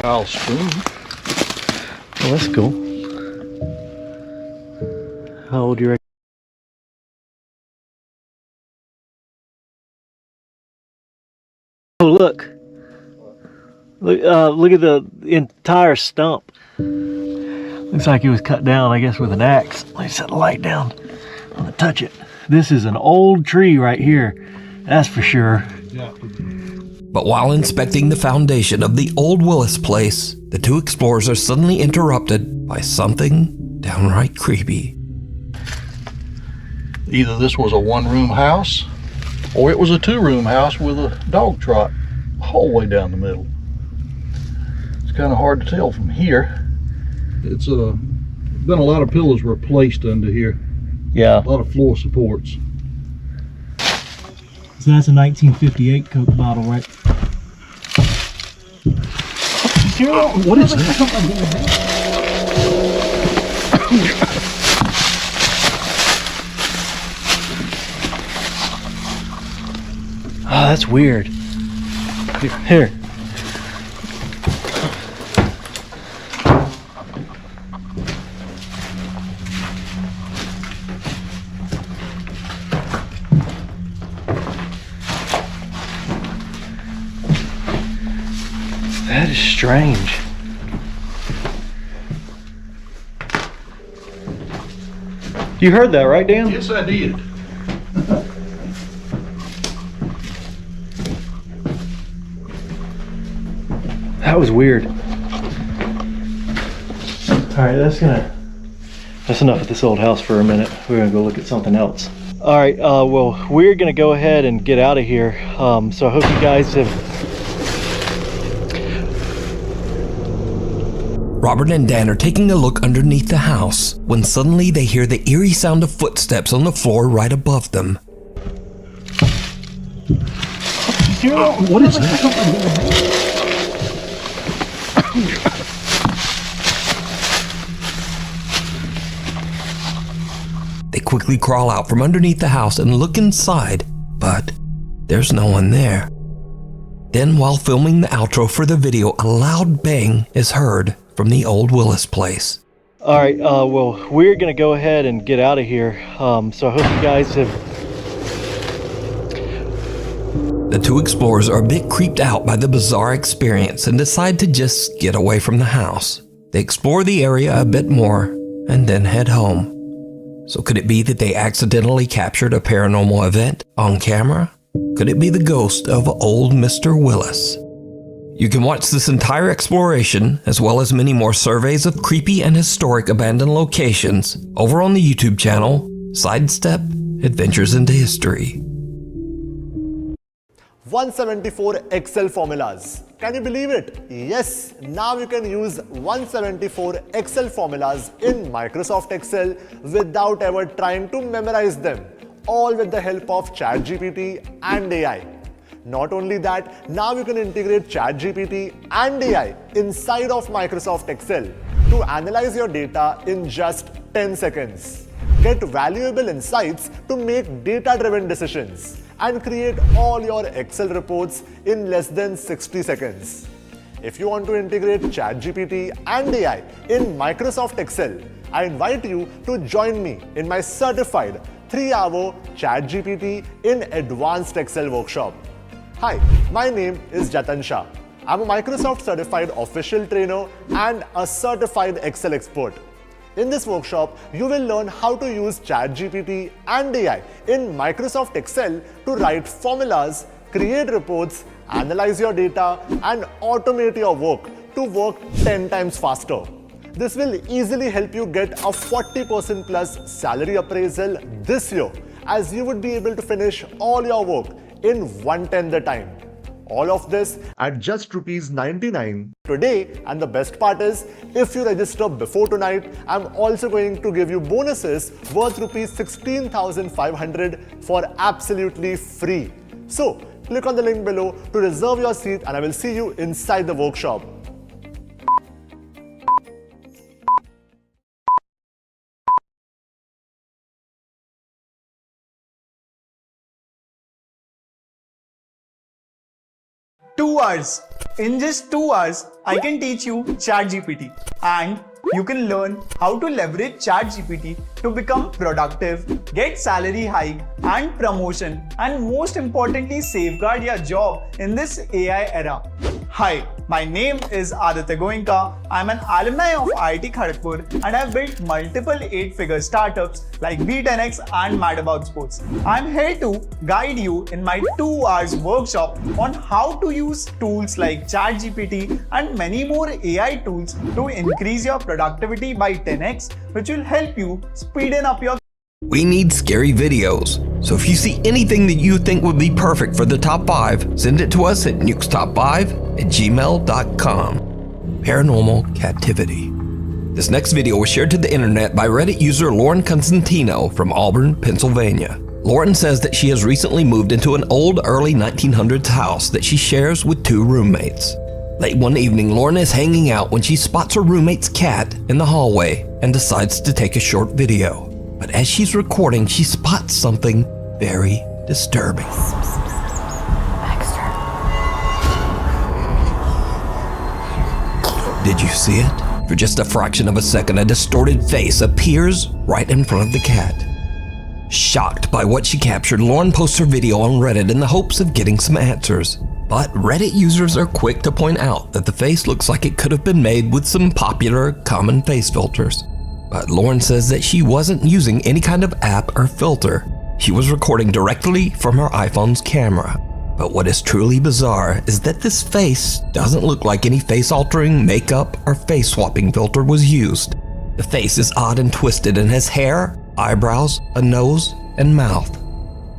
Kyle spoon. Oh, that's cool. How old do you reckon? Oh, look. Look at the entire stump. Looks like it was cut down, I guess, with an axe. Let me set the light down. I'm gonna touch it. This is an old tree right here. That's for sure. But while inspecting the foundation of the old Willis place, the two explorers are suddenly interrupted by something downright creepy. Either this was a one-room house, or it was a two-room house with a dog trot all the way down the middle. It's kind of hard to tell from here. It's been a lot of pillows replaced under here. Yeah. A lot of floor supports. So that's a 1958 Coke bottle, right? What is that? Oh, that's weird. Here. That is strange. You heard that, right, Dan? Yes, I did. That was weird. All right, that's enough of this old house for a minute. We're gonna go look at something else. All right, well, we're gonna go ahead and get out of here. So I hope you guys have. Robert and Dan are taking a look underneath the house when suddenly they hear the eerie sound of footsteps on the floor right above them. What is that? They quickly crawl out from underneath the house and look inside, but there's no one there. Then, while filming the outro for the video, a loud bang is heard from the old Willis place. All right, well, we're gonna go ahead and get out of here. So I hope you guys have. The two explorers are a bit creeped out by the bizarre experience and decide to just get away from the house. They explore the area a bit more and then head home. So could it be that they accidentally captured a paranormal event on camera? Could it be the ghost of old Mr. Willis? You can watch this entire exploration, as well as many more surveys of creepy and historic abandoned locations, over on the YouTube channel, Sidestep Adventures into History. 174 Excel formulas. Can you believe it? Yes, now you can use 174 Excel formulas in Microsoft Excel without ever trying to memorize them, all with the help of ChatGPT and AI. Not only that, now you can integrate ChatGPT and AI inside of Microsoft Excel to analyze your data in just 10 seconds. Get valuable insights to make data-driven decisions and create all your Excel reports in less than 60 seconds. If you want to integrate ChatGPT and AI in Microsoft Excel, I invite you to join me in my certified 3-hour ChatGPT in Advanced Excel workshop. Hi, my name is Jatan Shah. I'm a Microsoft certified official trainer and a certified Excel expert. In this workshop, you will learn how to use ChatGPT and AI in Microsoft Excel to write formulas, create reports, analyze your data, and automate your work to work 10 times faster. This will easily help you get a 40% plus salary appraisal this year, as you would be able to finish all your work in 1/10 the time. All of this at just ₹99 today, and the best part is, if you register before tonight, I'm also going to give you bonuses worth ₹16,500 for absolutely free. So click on the link below to reserve your seat, and I will see you inside the workshop. Two words: In just 2 hours, I can teach you ChatGPT, and you can learn how to leverage ChatGPT to become productive, get salary hike and promotion, and most importantly safeguard your job in this AI era. Hi, my name is Aditya Goenka. I'm an alumni of IIT Kharagpur and I've built multiple 8-figure startups like B10X and Mad About Sports. I'm here to guide you in my 2 hours workshop on how to use tools like ChatGPT and many more AI tools to increase your productivity by 10x, which will help you speeden up your. We need scary videos, so if you see anything that you think would be perfect for the top 5, send it to us at nukestop5@gmail.com. Paranormal Captivity. This next video was shared to the internet by Reddit user Lauren Constantino from Auburn, Pennsylvania. Lauren says that she has recently moved into an old early 1900s house that she shares with 2 roommates. Late one evening, Lauren is hanging out when she spots her roommate's cat in the hallway and decides to take a short video. But as she's recording, she spots something very disturbing. Did you see it? For just a fraction of a second, a distorted face appears right in front of the cat. Shocked by what she captured, Lauren posts her video on Reddit in the hopes of getting some answers. But Reddit users are quick to point out that the face looks like it could have been made with some popular common face filters. But Lauren says that she wasn't using any kind of app or filter. She was recording directly from her iPhone's camera. But what is truly bizarre is that this face doesn't look like any face-altering makeup or face-swapping filter was used. The face is odd and twisted and has hair, eyebrows, a nose, and mouth.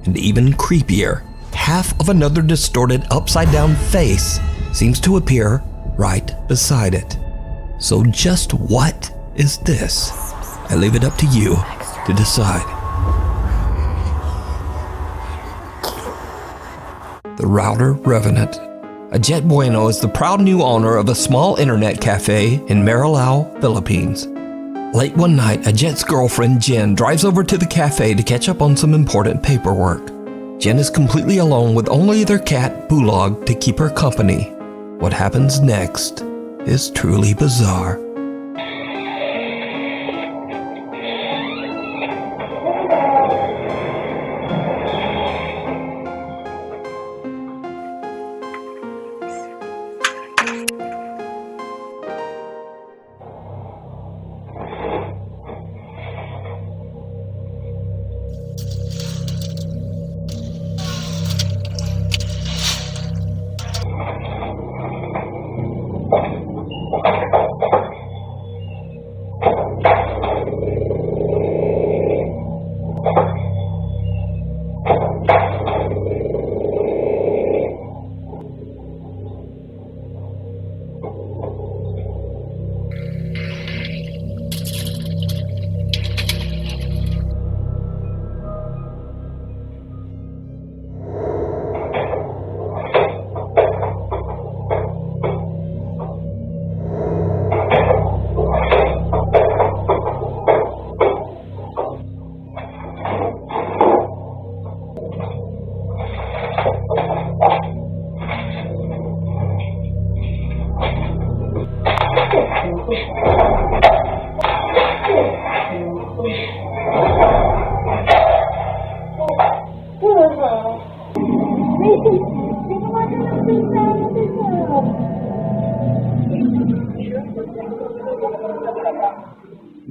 And even creepier, half of another distorted upside-down face seems to appear right beside it. So just what is this? I leave it up to you to decide. The Router Revenant. Ajit Bueno is the proud new owner of a small internet cafe in Marilao, Philippines. Late one night, Ajit's girlfriend Jen drives over to the cafe to catch up on some important paperwork. Jen is completely alone with only their cat, Bulog, to keep her company. What happens next is truly bizarre.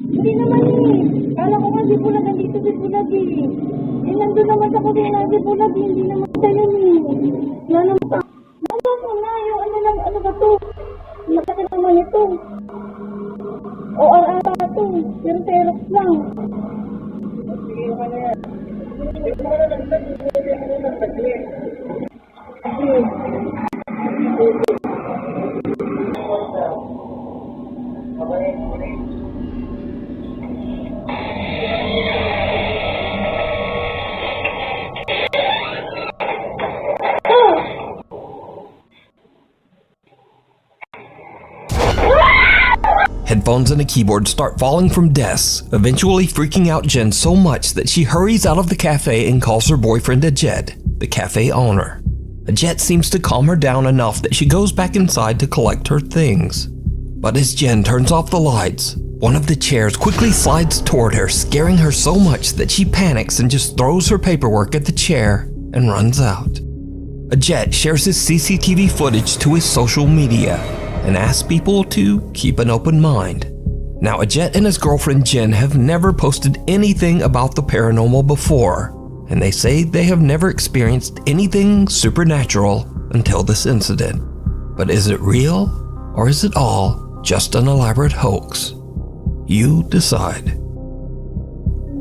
Hindi naman eh. Kala ko nga si Bulag, nandito si Bulag eh. Eh, nandun naman sa kusina si Bulag, hindi naman tayo eh. Yan naman. Ano mo na, yung ano ba to? Nakakit naman ito. O ata ito. Pero Xerox lang. Sige naman yan. Hindi mo na nagtagli. Headphones and a keyboard start falling from desks, eventually freaking out Jen so much that she hurries out of the cafe and calls her boyfriend Ajit, the cafe owner. A jet seems to calm her down enough that she goes back inside to collect her things. But as Jen turns off the lights, one of the chairs quickly slides toward her, scaring her so much that she panics and just throws her paperwork at the chair and runs out. A jet shares his CCTV footage to his social media and asks people to keep an open mind. Now, a jet and his girlfriend Jen have never posted anything about the paranormal before, and they say they have never experienced anything supernatural until this incident. But is it real, or is it all just an elaborate hoax? You decide.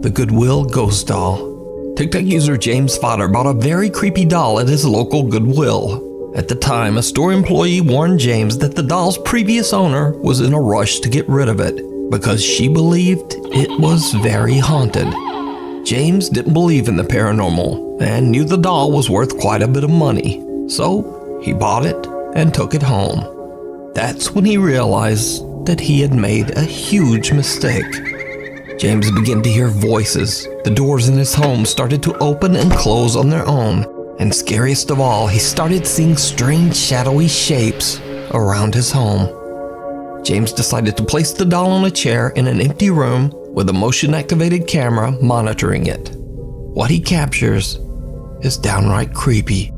The Goodwill Ghost Doll. TikTok user James Fodder bought a very creepy doll at his local Goodwill. At the time, a store employee warned James that the doll's previous owner was in a rush to get rid of it because she believed it was very haunted. James didn't believe in the paranormal and knew the doll was worth quite a bit of money, so he bought it and took it home. That's when he realized that he had made a huge mistake. James began to hear voices. The doors in his home started to open and close on their own, and scariest of all, he started seeing strange shadowy shapes around his home. James decided to place the doll on a chair in an empty room with a motion-activated camera monitoring it. What he captures is downright creepy.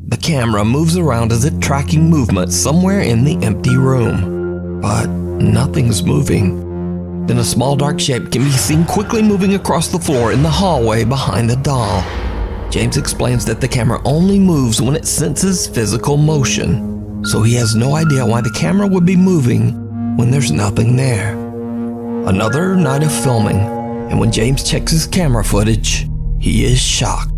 The camera moves around as if tracking movement somewhere in the empty room, but nothing's moving. Then a small dark shape can be seen quickly moving across the floor in the hallway behind the doll. James explains that the camera only moves when it senses physical motion, so he has no idea why the camera would be moving when there's nothing there. Another night of filming, and when James checks his camera footage, he is shocked.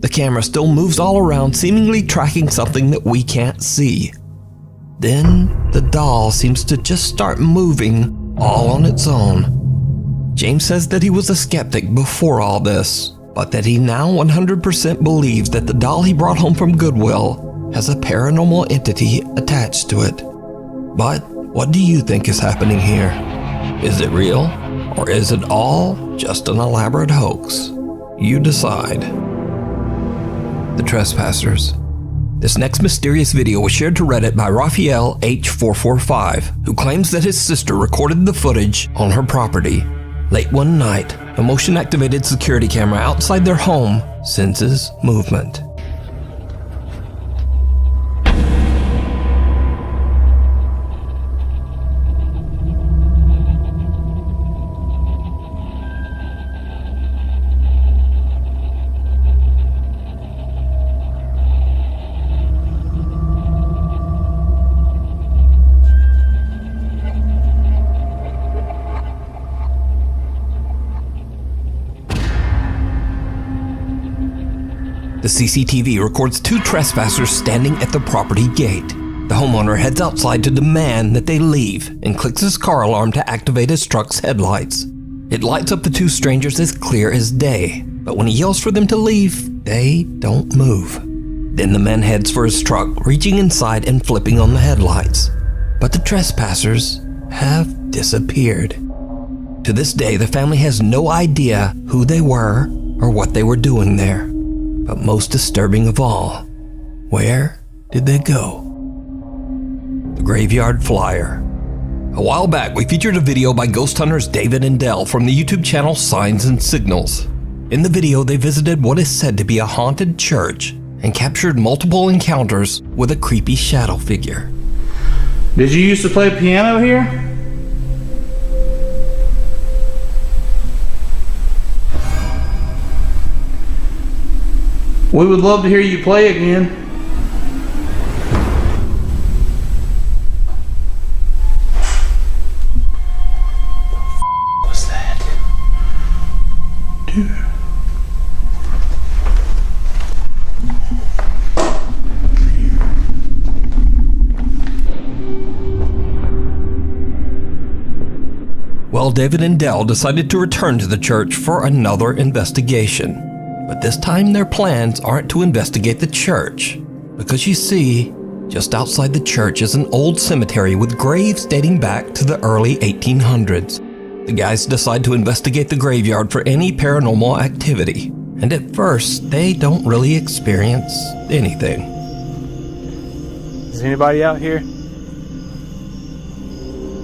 The camera still moves all around, seemingly tracking something that we can't see. Then, the doll seems to just start moving all on its own. James says that he was a skeptic before all this, but that he now 100% believes that the doll he brought home from Goodwill has a paranormal entity attached to it. But what do you think is happening here? Is it real, or is it all just an elaborate hoax? You decide. The Trespassers. This next mysterious video was shared to Reddit by Raphael H445, who claims that his sister recorded the footage on her property. Late one night, a motion-activated security camera outside their home senses movement. The CCTV records two trespassers standing at the property gate. The homeowner heads outside to demand that they leave and clicks his car alarm to activate his truck's headlights. It lights up the two strangers as clear as day, but when he yells for them to leave, they don't move. Then the man heads for his truck, reaching inside and flipping on the headlights. But the trespassers have disappeared. To this day, the family has no idea who they were or what they were doing there. But most disturbing of all, where did they go? The Graveyard Flyer. A while back, we featured a video by ghost hunters David and Dell from the YouTube channel Signs and Signals. In the video, they visited what is said to be a haunted church and captured multiple encounters with a creepy shadow figure. Did you used to play piano here? We would love to hear you play again. What's that? Dude. Well, David and Dell decided to return to the church for another investigation. But this time their plans aren't to investigate the church, because you see, just outside the church is an old cemetery with graves dating back to the early 1800s. The guys decide to investigate the graveyard for any paranormal activity, and at first they don't really experience anything. Is anybody out here?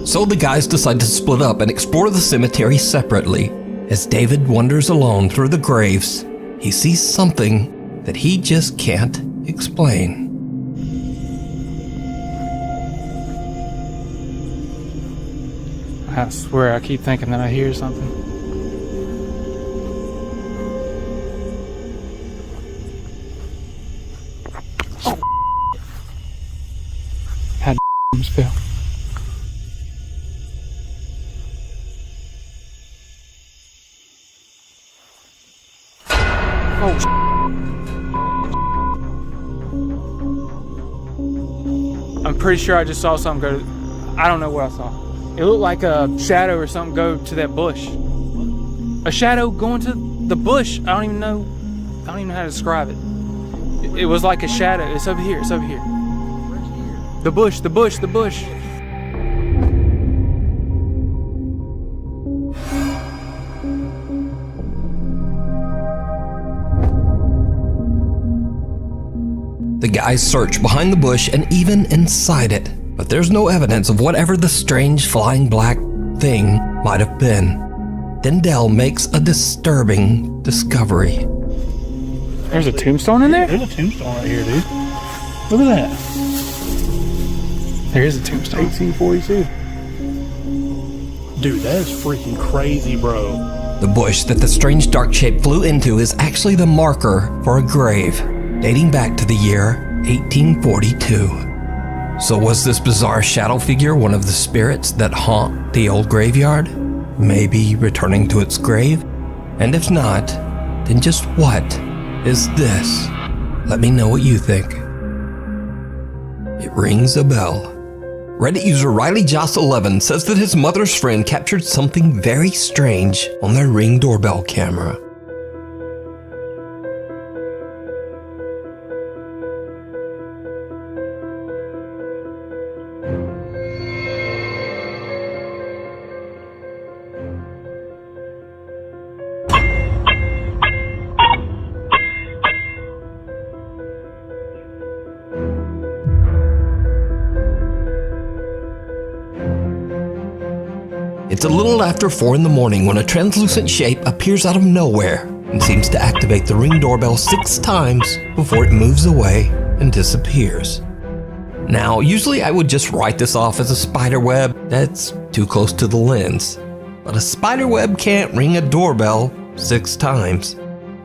So the guys decide to split up and explore the cemetery separately. As David wanders alone through the graves, he sees something that he just can't explain. I swear I keep thinking that I hear something. Oh. Had spill. I'm pretty sure I just saw something go to, I don't know what I saw. It looked like a shadow or something go to that bush. A shadow going to the bush. I don't even know how to describe it. It was like a shadow. It's over here. It's over here. The bush. The bush. The bush. The guys search behind the bush and even inside it, but there's no evidence of whatever the strange flying black thing might have been. Then Dell makes a disturbing discovery. There's a tombstone in there? There's a tombstone right here, dude. Look at that. There is a tombstone. 1842. Dude, that is freaking crazy, bro. The bush that the strange dark shape flew into is actually the marker for a grave, dating back to the year 1842. So was this bizarre shadow figure one of the spirits that haunt the old graveyard? Maybe returning to its grave? And if not, then just what is this? Let me know what you think. It rings a bell. Reddit user RileyJoss11 says that his mother's friend captured something very strange on their Ring doorbell camera. It's a little after 4 in the morning when a translucent shape appears out of nowhere and seems to activate the Ring doorbell 6 times before it moves away and disappears. Now, usually I would just write this off as a spider web that's too close to the lens. But a spider web can't ring a doorbell 6 times.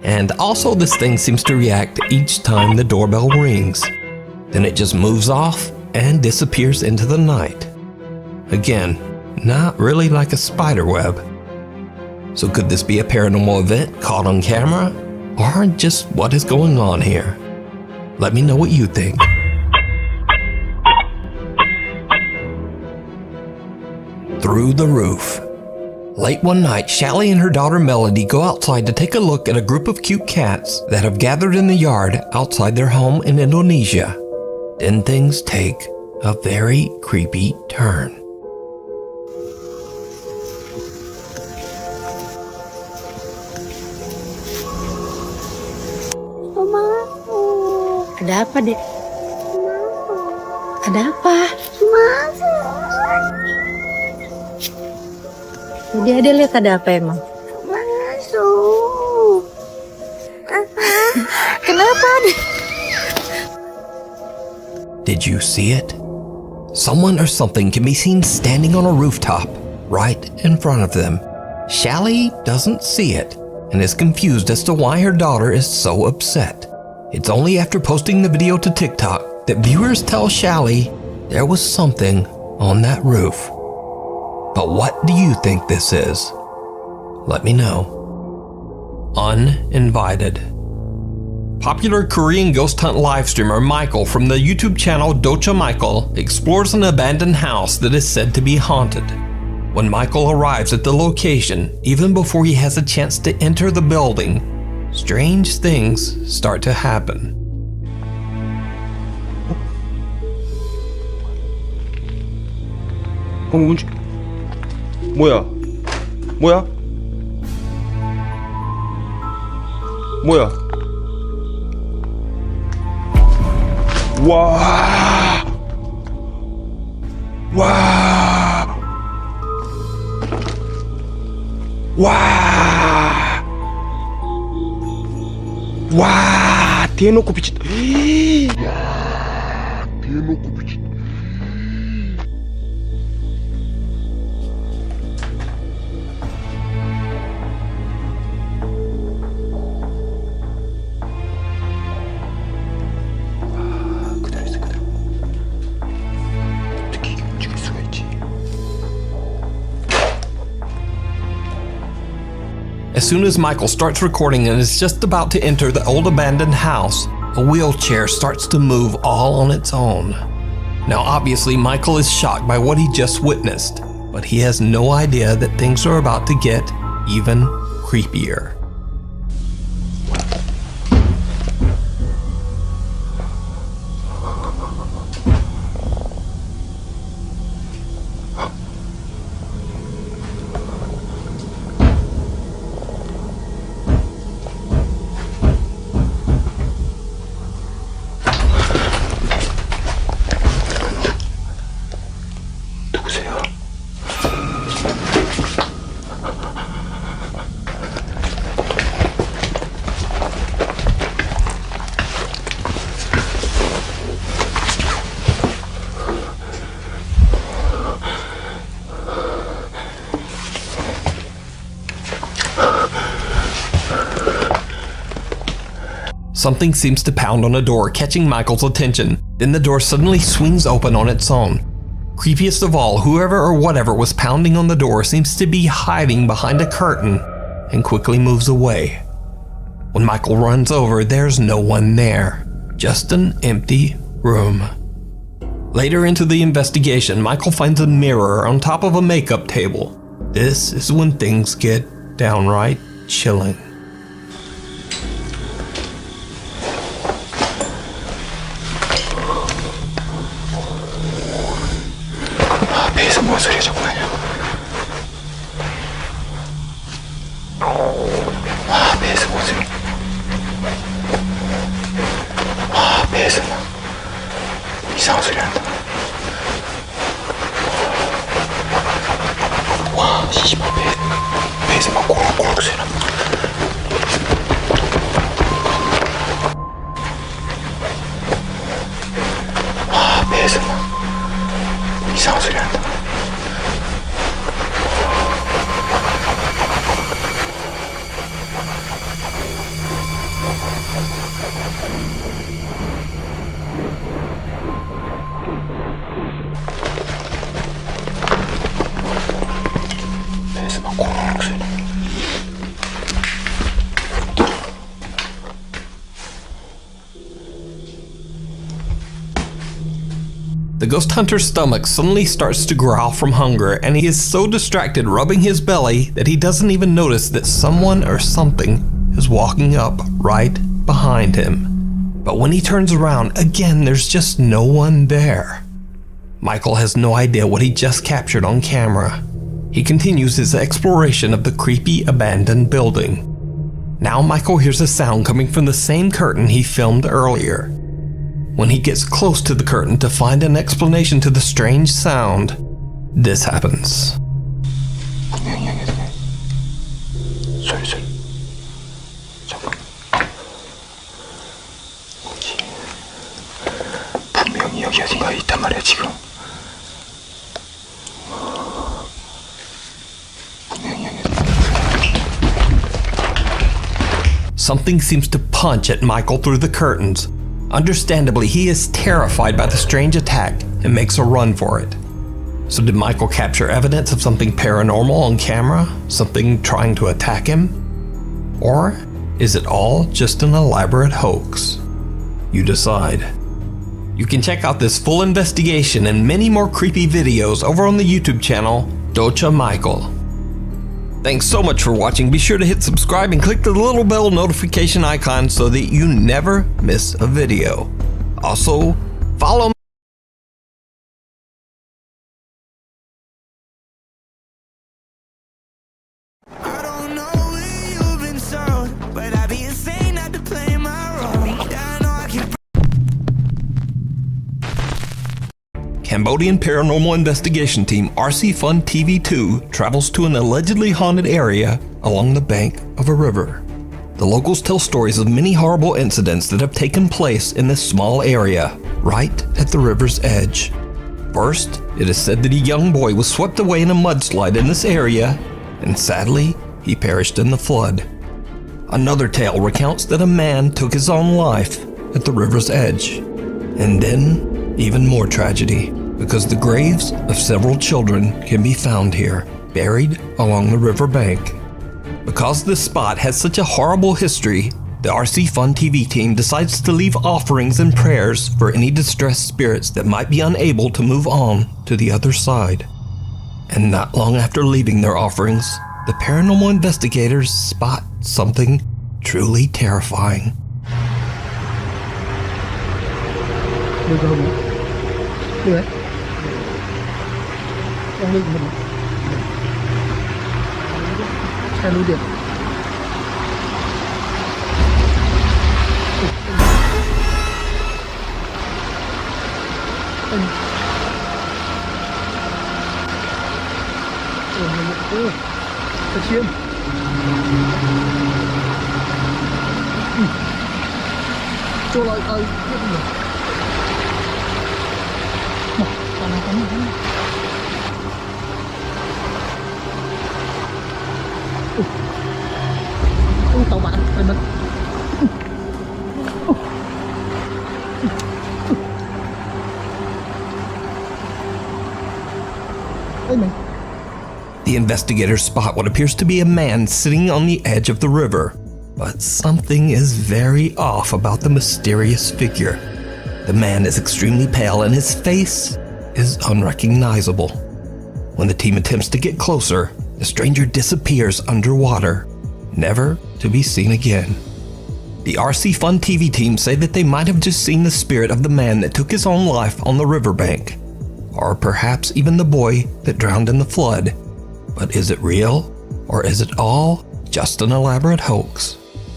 And also this thing seems to react each time the doorbell rings. Then it just moves off and disappears into the night. Again, not really like a spider web. So could this be a paranormal event caught on camera? Or just what is going on here? Let me know what you think. through the roof. Late one night, Shally and her daughter Melody go outside to take a look at a group of cute cats that have gathered in the yard outside their home in Indonesia. Then things take a very creepy turn. Ada apa, Dek? Ada apa? Jadi Ade lihat ada apa emang? Masuk. Kenapa, Ade? Did you see it? Someone or something can be seen standing on a rooftop right in front of them. Shally doesn't see it and is confused as to why her daughter is so upset. It's only after posting the video to TikTok that viewers tell Shally there was something on that roof. But what do you think this is? Let me know. Uninvited. Popular Korean ghost hunt live streamer Michael from the YouTube channel Docha Michael explores an abandoned house that is said to be haunted. When Michael arrives at the location, even before he has a chance to enter the building, strange things start to happen. 뭐야? 와! 대놓고 비쳤다. 대놓고 비쳤다. 그대로 있어, 그대로. 어떻게 이게 움직일 수가 있지? As soon as Michael starts recording and is just about to enter the old abandoned house, a wheelchair starts to move all on its own. Now obviously Michael is shocked by what he just witnessed, but he has no idea that things are about to get even creepier. Something seems to pound on a door, catching Michael's attention. Then the door suddenly swings open on its own. Creepiest of all, whoever or whatever was pounding on the door seems to be hiding behind a curtain and quickly moves away. When Michael runs over, there's no one there, just an empty room. Later into the investigation, Michael finds a mirror on top of a makeup table. This is when things get downright chilling. 배에서 뭔 소리가 자꾸 나냐? 배에서 뭔 소리? 배에서 이상한 소리 난다. 씨발 배에서 막 꼬락꼬락 소리 난다. 배에서 이상한 소리 난다. 배에서 막 꼬락 소리 난다. The ghost hunter's stomach suddenly starts to growl from hunger, and he is so distracted rubbing his belly that he doesn't even notice that someone or something is walking up right behind him. But when he turns around, again, there's just no one there. Michael has no idea what he just captured on camera. He continues his exploration of the creepy abandoned building. Now Michael hears a sound coming from the same curtain he filmed earlier. When he gets close to the curtain to find an explanation to the strange sound, this happens. 소리. 잠깐. 분명히 여기 어딘가에 있단 말이야 지금. Something seems to punch at Michael through the curtains. Understandably, he is terrified by the strange attack and makes a run for it. So did Michael capture evidence of something paranormal on camera? Something trying to attack him? Or is it all just an elaborate hoax? You decide. You can check out this full investigation and many more creepy videos over on the YouTube channel, Docha Michael. Thanks so much for watching. Be sure to hit subscribe and click the little bell notification icon so that you never miss a video. Also, follow me. I don't know where you've been sold, but I'd be insane not to play my role. Yeah, I know I can. Cambodian paranormal investigation team RC Fun TV2 travels to an allegedly haunted area along the bank of a river. The locals tell stories of many horrible incidents that have taken place in this small area, right at the river's edge. First, it is said that a young boy was swept away in a mudslide in this area, and sadly, he perished in the flood. Another tale recounts that a man took his own life at the river's edge. And then, even more tragedy, because the graves of several children can be found here, buried along the river bank. Because this spot has such a horrible history, the RC Fun TV team decides to leave offerings and prayers for any distressed spirits that might be unable to move on to the other side. And not long after leaving their offerings, the paranormal investigators spot something truly terrifying. The investigators spot what appears to be a man sitting on the edge of the river, but something is very off about the mysterious figure. The man is extremely pale and his face is unrecognizable. When the team attempts to get closer, the stranger disappears underwater, never to be seen again. The RC Fun TV team say that they might have just seen the spirit of the man that took his own life on the riverbank, or perhaps even the boy that drowned in the flood. But is it real, or is it all just an elaborate hoax?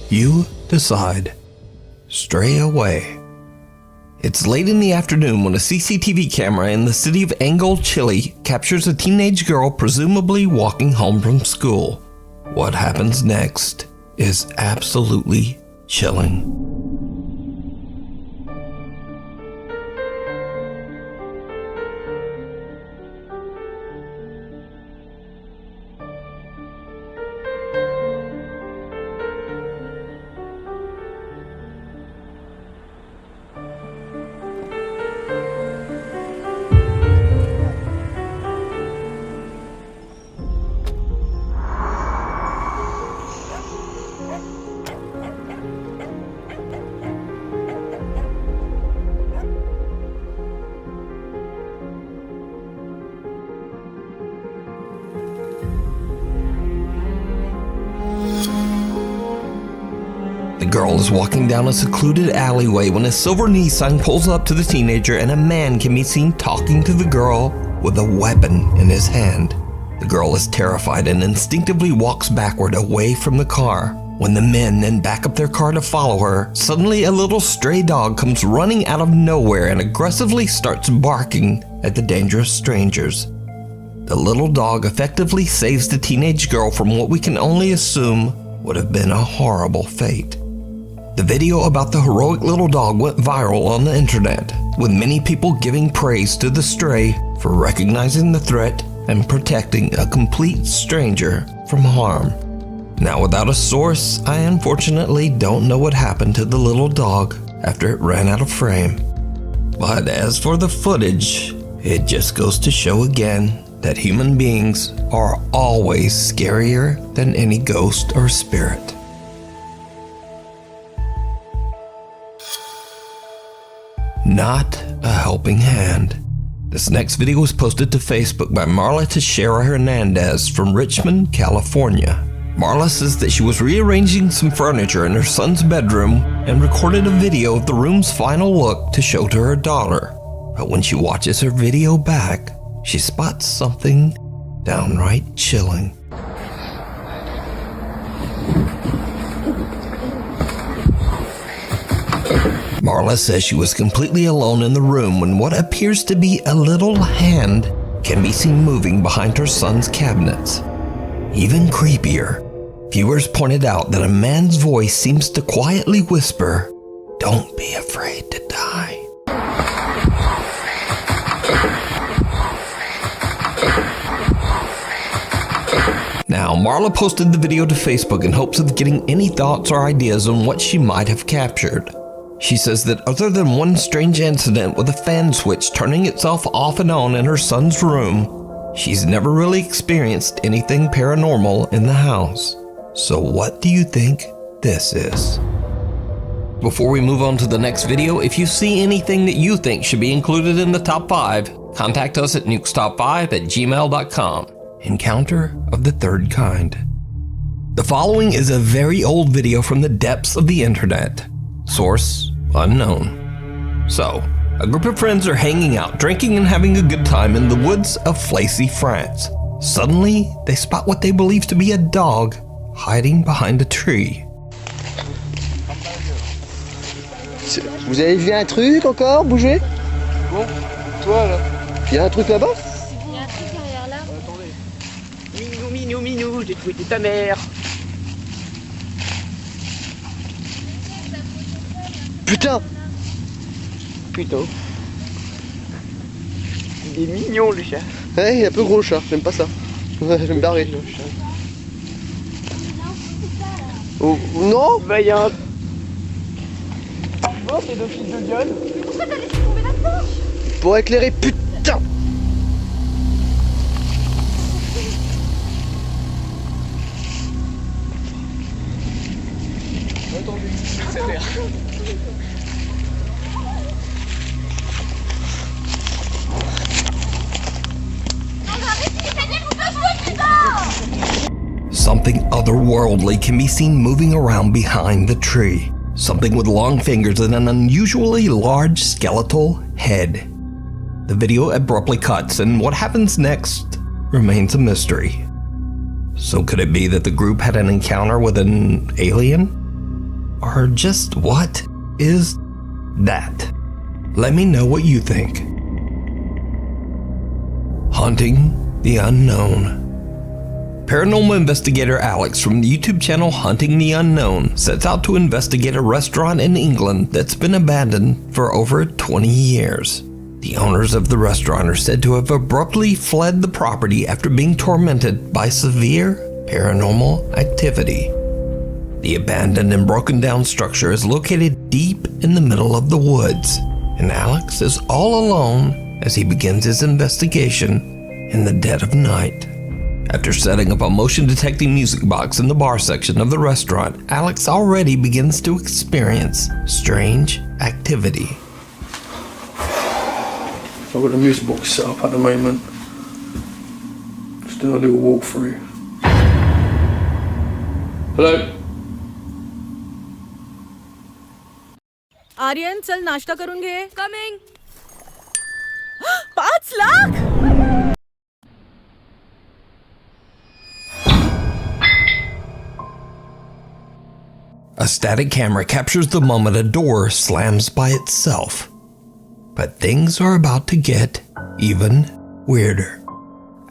You decide. Stray away. It's late in the afternoon when a CCTV camera in the city of Angol, Chile captures a teenage girl presumably walking home from school. What happens next is absolutely chilling. girl is walking down a secluded alleyway when a silver Nissan pulls up to the teenager and a man can be seen talking to the girl with a weapon in his hand. The girl is terrified and instinctively walks backward away from the car. When the men then back up their car to follow her, suddenly a little stray dog comes running out of nowhere and aggressively starts barking at the dangerous strangers. The little dog effectively saves the teenage girl from what we can only assume would have been a horrible fate. The video about the heroic little dog went viral on the internet, with many people giving praise to the stray for recognizing the threat and protecting a complete stranger from harm. Now, without a source, I unfortunately don't know what happened to the little dog after it ran out of frame. But as for the footage, it just goes to show again that human beings are always scarier than any ghost or spirit. Not a helping hand. This next video was posted to Facebook by Marla Teixeira Hernandez from Richmond, California. Marla says that she was rearranging some furniture in her son's bedroom and recorded a video of the room's final look to show to her daughter. But when she watches her video back, she spots something downright chilling. Marla says she was completely alone in the room when what appears to be a little hand can be seen moving behind her son's cabinets. Even creepier, viewers pointed out that a man's voice seems to quietly whisper, "Don't be afraid to die." Now, Marla posted the video to Facebook in hopes of getting any thoughts or ideas on what she might have captured. She says that other than one strange incident with a fan switch turning itself off and on in her son's room, she's never really experienced anything paranormal in the house. So what do you think this is? Before we move on to the next video, if you see anything that you think should be included in the top 5, contact us at nukestop5@gmail.com. Encounter of the third kind. The following is a very old video from the depths of the internet. Source unknown. So, a group of friends are hanging out, drinking and having a good time in the woods of Flacy, France. Suddenly, they spot what they believe to be a dog hiding behind a tree. Vous avez vu un truc encore bouger? Bon, toi là. Il y a un truc là-bas? Il y a un truc derrière là. Minou, minou, j'ai trouvé ta mère. Putain! Putain. Il est mignon le chat. Ouais, il est un peu gros le chat, j'aime pas ça. Ouais, je vais me barrer. Oh, non? Bah y'a un... Oh, c'est deux fils de gueule. Mais pourquoi t'as laissé tomber la porte? Pour éclairer, putain! Attendez, c'est vert. Something otherworldly can be seen moving around behind the tree. Something with long fingers and an unusually large skeletal head. The video abruptly cuts, and what happens next remains a mystery. So could it be that the group had an encounter with an alien? Or just what is that? Let me know what you think. Hunting the Unknown. Paranormal investigator Alex from the YouTube channel Hunting the Unknown sets out to investigate a restaurant in England that's been abandoned for over 20 years. The owners of the restaurant are said to have abruptly fled the property after being tormented by severe paranormal activity. The abandoned and broken down structure is located deep in the middle of the woods, and Alex is all alone as he begins his investigation in the dead of night. After setting up a motion detecting music box in the bar section of the restaurant, Alex already begins to experience strange activity. I've got the music box set up at the moment. Just do a little walk through. Hello? Aryan चल नाश्ता करून घे. Coming. 5 lakh. A static camera captures the moment a door slams by itself. But things are about to get even weirder.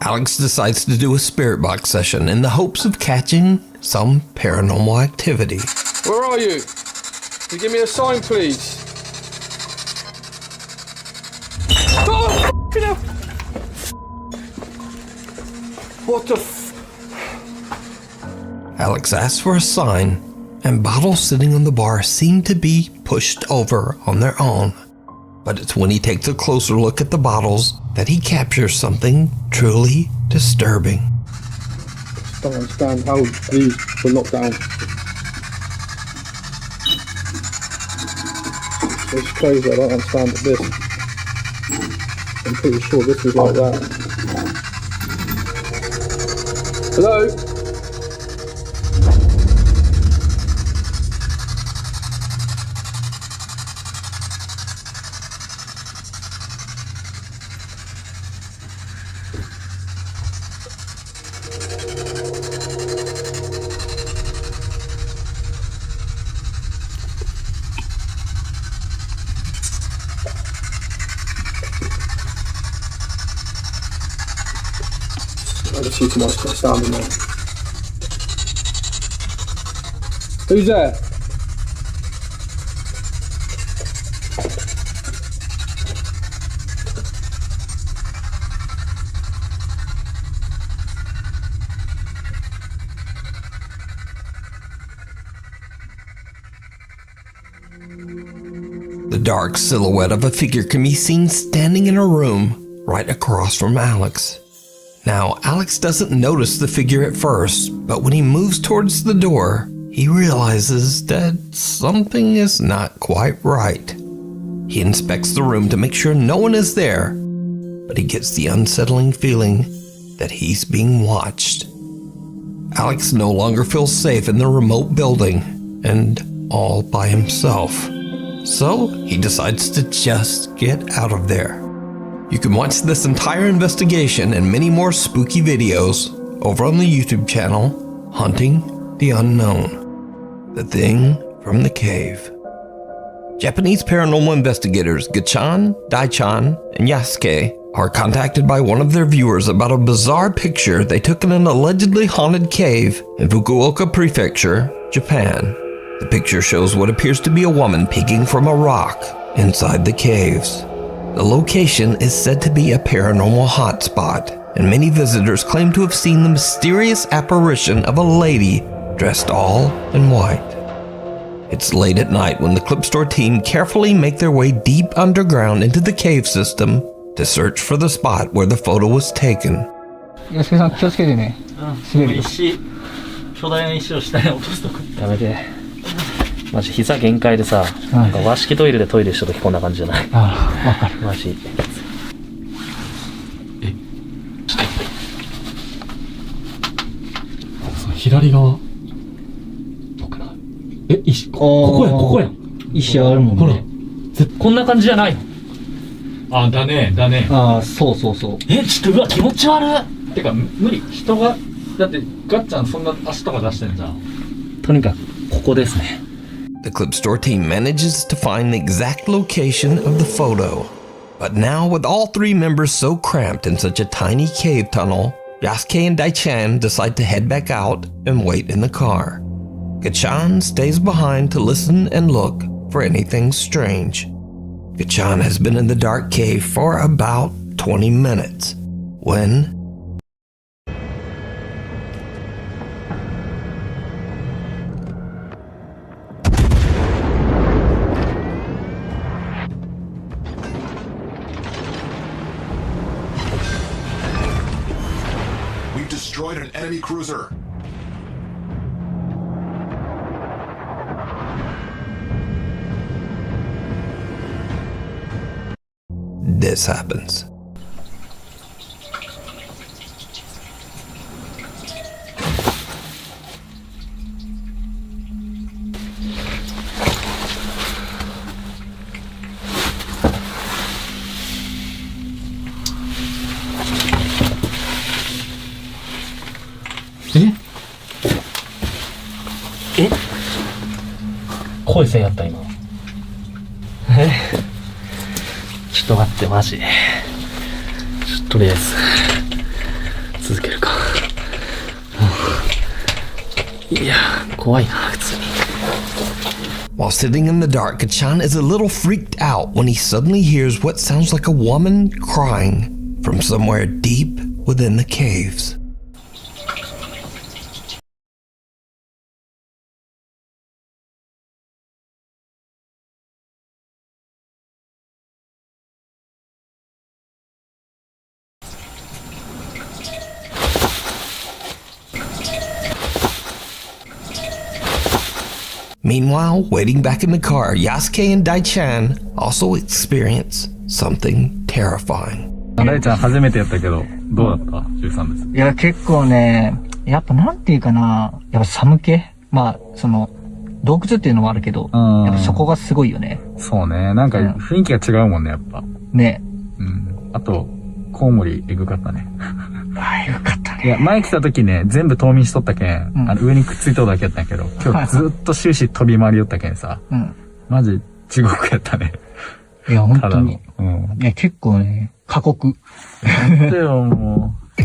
Alex decides to do a spirit box session in the hopes of catching some paranormal activity. Where are you? Can you give me a sign, please? Oh, f***ing hell! What the f... Alex asks for a sign, and bottles sitting on the bar seem to be pushed over on their own. But it's when he takes a closer look at the bottles that he captures something truly disturbing. I don't understand how these were locked down. It's crazy, I don't understand this. I'm pretty sure this is like that. Hello? I just see too much sound in there. Who's there? The dark silhouette of a figure can be seen standing in a room right across from Alex. Now, Alex doesn't notice the figure at first, but when he moves towards the door, he realizes that something is not quite right. He inspects the room to make sure no one is there, but he gets the unsettling feeling that he's being watched. Alex no longer feels safe in the remote building and all by himself. So he decides to just get out of there. You can watch this entire investigation and many more spooky videos over on the YouTube channel, Hunting the Unknown. The Thing from the Cave. Japanese paranormal investigators Gachan, Daichan, and Yasuke are contacted by one of their viewers about a bizarre picture they took in an allegedly haunted cave in Fukuoka Prefecture, Japan. The picture shows what appears to be a woman peeking from a rock inside the caves. The location is said to be a paranormal hotspot, and many visitors claim to have seen the mysterious apparition of a lady dressed all in white. It's late at night when the clip store team carefully make their way deep underground into the cave system to search for the spot where the photo was taken. 安助さん気をつけてね。滑るよ。巨大な石を下に落とすとか。やめて。マジ膝限界でさ、なんか和式トイレでトイレした時こんな感じじゃない？ああ、わかる。マジ。左側。どこだ？石、ここや、ここや。石あるもんね。ほら。こんな感じじゃないの？あ、だね、だね。ああ、そうそうそう。ちょっとうわ、気持ち悪い。てか、無理。人が、だってガッチャンそんな足とか出してんじゃん。とにかく、ここですね。The clip store team manages to find the exact location of the photo. But now, with all three members so cramped in such a tiny cave tunnel, Yasuke and Daichan decide to head back out and wait in the car. Gachan stays behind to listen and look for anything strange. Gachan has been in the dark cave for about 20 minutes when destroyed an enemy cruiser. this happens. 声せんやった今。ちょっと待って、マジ。とりあえず、続けるか。いや、怖いな、普通に。While sitting in the dark, Kachan is a little freaked out when he suddenly hears what sounds like a woman crying from somewhere deep within the caves. Meanwhile, waiting back in the car, Yasuke and Daichan also experience something terrifying. 大ちゃん初めてやったけど、どうだった ?13 です。いや、結構ね、やっぱなんていうかな、やっぱ寒気まあ、洞窟っていうのもあるけど、やっぱそこがすごいよね。そうね。なんか雰囲気が違うもんね、やっぱ。ね。うん。あと、コウモリエグかったね。ああ、よかったね。いや、前来た時ね、全部冬眠しとったけん、上にくっついとるだけやったんやけど、今日ずっと終始飛び回りよったけんさ、マジ地獄やったね。いや、本当に。いや、結構ね、過酷。なんでよ、もう。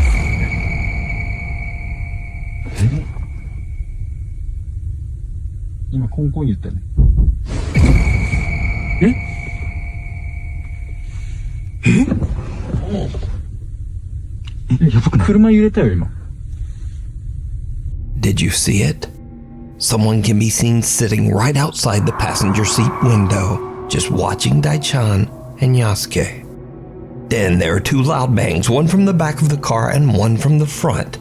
今、コンコン言ったよね。車揺れたよ、今。Did you see it? Someone can be seen sitting right outside the passenger seat window, just watching Daichan and Yasuke. Then there are two loud bangs, one from the back of the car and one from the front.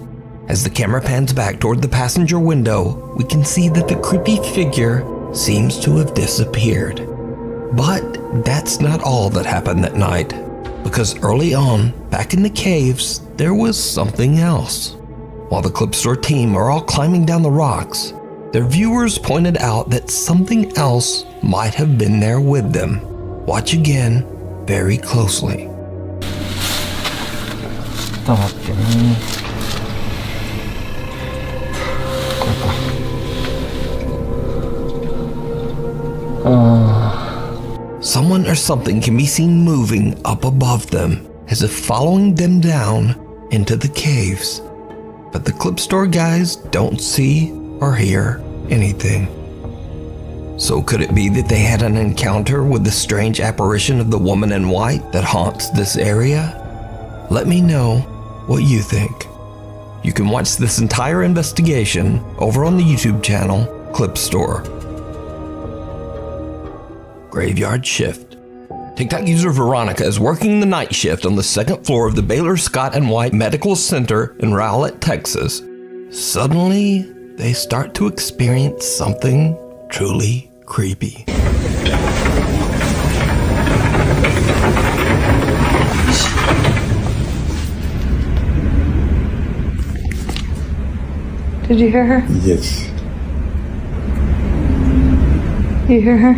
As the camera pans back toward the passenger window, we can see that the creepy figure seems to have disappeared. But that's not all that happened that night, because early on, back in the caves, there was something else. While the Clip Store team are all climbing down the rocks, their viewers pointed out that something else might have been there with them. Watch again very closely. ちょっと待ってね。Someone or something can be seen moving up above them, as if following them down into the caves. But the Clip Store guys don't see or hear anything. So could it be that they had an encounter with the strange apparition of the woman in white that haunts this area? Let me know what you think. You can watch this entire investigation over on the YouTube channel Clip Store. Graveyard shift. TikTok user Veronica is working the night shift on the second floor of the Baylor Scott & White Medical Center in Rowlett, Texas. Suddenly, they start to experience something truly creepy. Did you hear her? Yes. You hear her?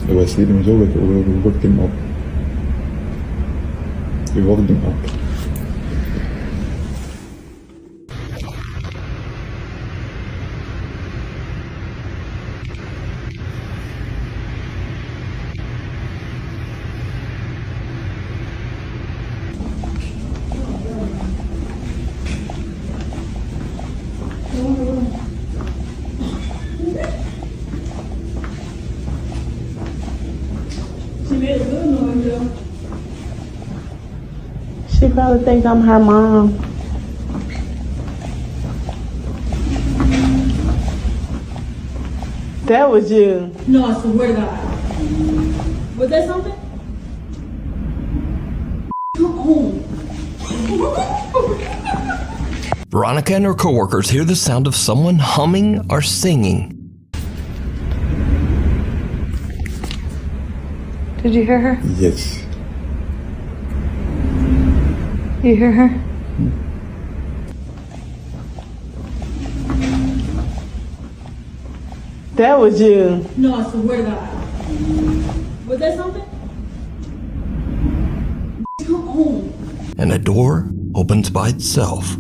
We were sleeping, we woke him up. We woke him up. She probably thinks I'm her mom. That was you. No, I swear to God. Was that something? Come home. Veronica and her coworkers hear the sound of someone humming or singing. Did you hear her? Yes. You hear her? That was you. No, I swear to God. Was that something? and a door opens by itself.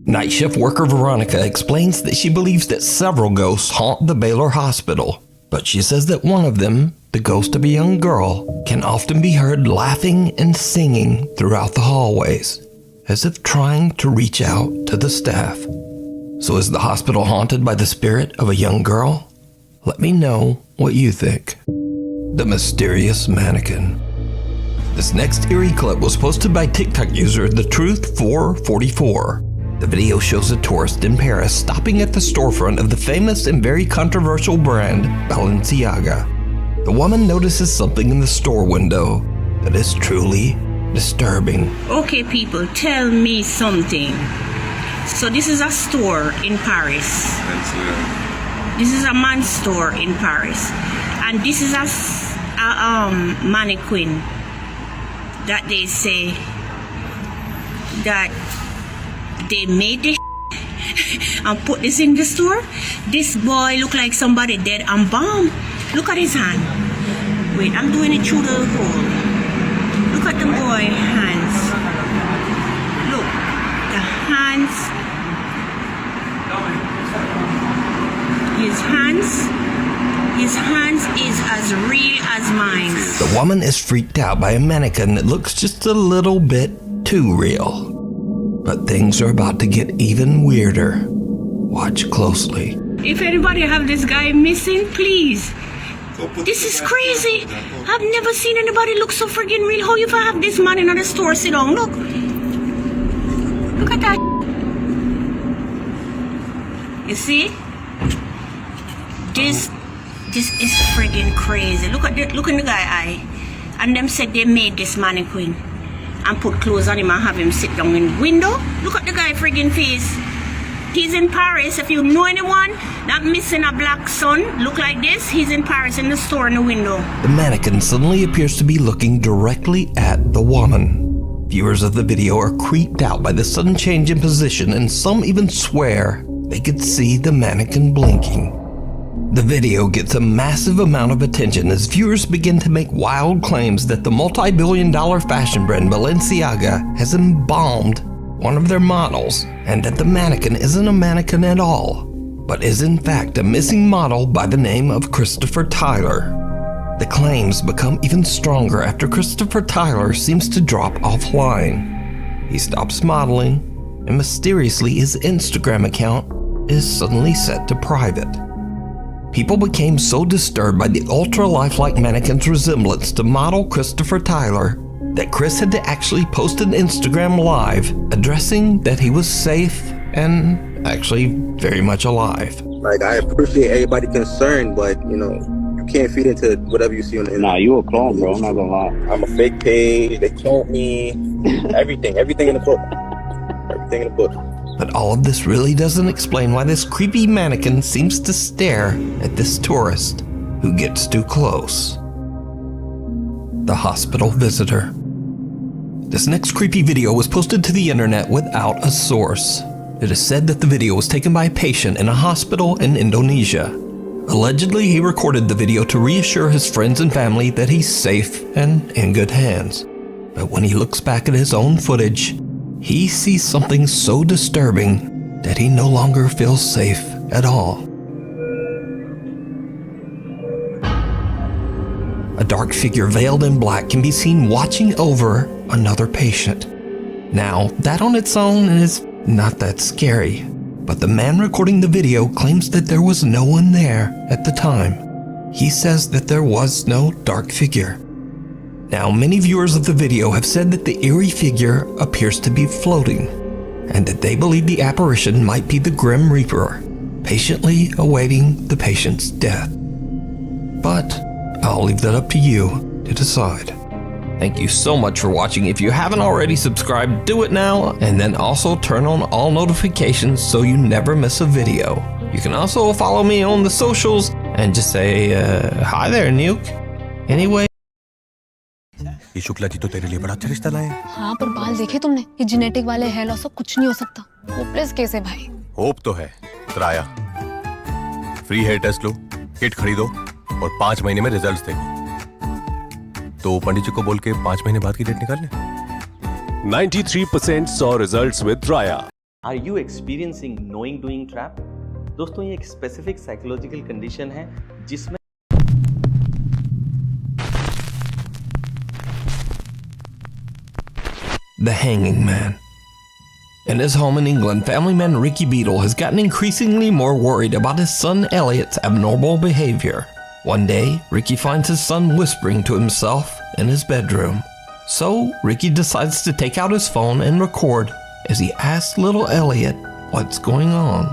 Night shift worker Veronica explains that she believes that several ghosts haunt the Baylor Hospital, but she says that one of them, the ghost of a young girl, can often be heard laughing and singing throughout the hallways, as if trying to reach out to the staff. So is the hospital haunted by the spirit of a young girl? Let me know what you think. The mysterious mannequin. This next eerie clip was posted by TikTok user TheTruth444. The video shows a tourist in Paris stopping at the storefront of the famous and very controversial brand Balenciaga. The woman notices something in the store window that is truly disturbing. Okay, people, tell me something. So this is a store in Paris. This is a man's store in Paris, and this is a mannequin that they say that they made this and put this in the store. This boy look like somebody dead and bomb. Look at his hand. Wait, I'm doing it through the hole. Look at the boy hands. Look, the hands. His hands is as real as mine. The woman is freaked out by a mannequin that looks just a little bit too real. But things are about to get even weirder. Watch closely. If anybody have this guy missing, please. This is crazy. I've never seen anybody look so friggin' real. How you have this man in the store sit down? Look. Look at that. You see? This is friggin' crazy. Look in the guy eye. And them said they made this mannequin and put clothes on him and have him sit down in the window. Look at the guy friggin' face. He's in Paris. If you know anyone that missing a black son look like this, he's in Paris in the store in the window. The mannequin suddenly appears to be looking directly at the woman. Viewers of the video are creeped out by the sudden change in position, and some even swear they could see the mannequin blinking. The video gets a massive amount of attention as viewers begin to make wild claims that the multi-billion-dollar fashion brand Balenciaga has embalmed one of their models, and that the mannequin isn't a mannequin at all, but is in fact a missing model by the name of Christopher Tyler. The claims become even stronger after Christopher Tyler seems to drop offline. He stops modeling, and mysteriously his Instagram account is suddenly set to private. People became so disturbed by the ultra-lifelike mannequin's resemblance to model Christopher Tyler that Chris had to actually post an Instagram live addressing that he was safe and actually very much alive. Like, I appreciate everybody concerned, but, you know, you can't feed into whatever you see on the internet. Nah, you a clone, bro. I'm not gonna lie. I'm a fake page. They cloned me. Everything in the book. Everything in the book. But all of this really doesn't explain why this creepy mannequin seems to stare at this tourist who gets too close. The hospital visitor. This next creepy video was posted to the internet without a source. It is said that the video was taken by a patient in a hospital in Indonesia. Allegedly, he recorded the video to reassure his friends and family that he's safe and in good hands. But when he looks back at his own footage, he sees something so disturbing that he no longer feels safe at all. A dark figure veiled in black can be seen watching over another patient. Now, that on its own is not that scary, but the man recording the video claims that there was no one there at the time. He says that there was no dark figure. Now, many viewers of the video have said that the eerie figure appears to be floating, and that they believe the apparition might be the Grim Reaper, patiently awaiting the patient's death. But I'll leave that up to you to decide. Thank you so much for watching. If you haven't already subscribed, do it now, and then also turn on all notifications so you never miss a video. You can also follow me on the socials and just say, hi there, Nuke. Anyway. ये शुक्ला जी तो तेरे लिए बड़ा अच्छा रिश्ता लाए। हाँ, पर बाल देखे तुमने? ये जेनेटिक वाले हेयर लॉस सब कुछ नहीं हो सकता। होपलेस केस है भाई। होप तो है, त्राया। फ्री हेयर टेस्ट लो, किट खरीदो और 5 महीने में रिजल्ट्स देखो। तो पंडित जी को बोल के 5 महीने बाद की डेट निकाल ले। 93% saw results with Raya. Are you experiencing knowing doing trap? दोस्तों ये एक स्पेसिफिक साइकोलॉजिकल कंडीशन है जिसमें The Hanging Man. In his home in England, family man Ricky Beadle has gotten increasingly more worried about his son Elliot's abnormal behavior. One day, Ricky finds his son whispering to himself in his bedroom. So, Ricky decides to take out his phone and record as he asks little Elliot what's going on.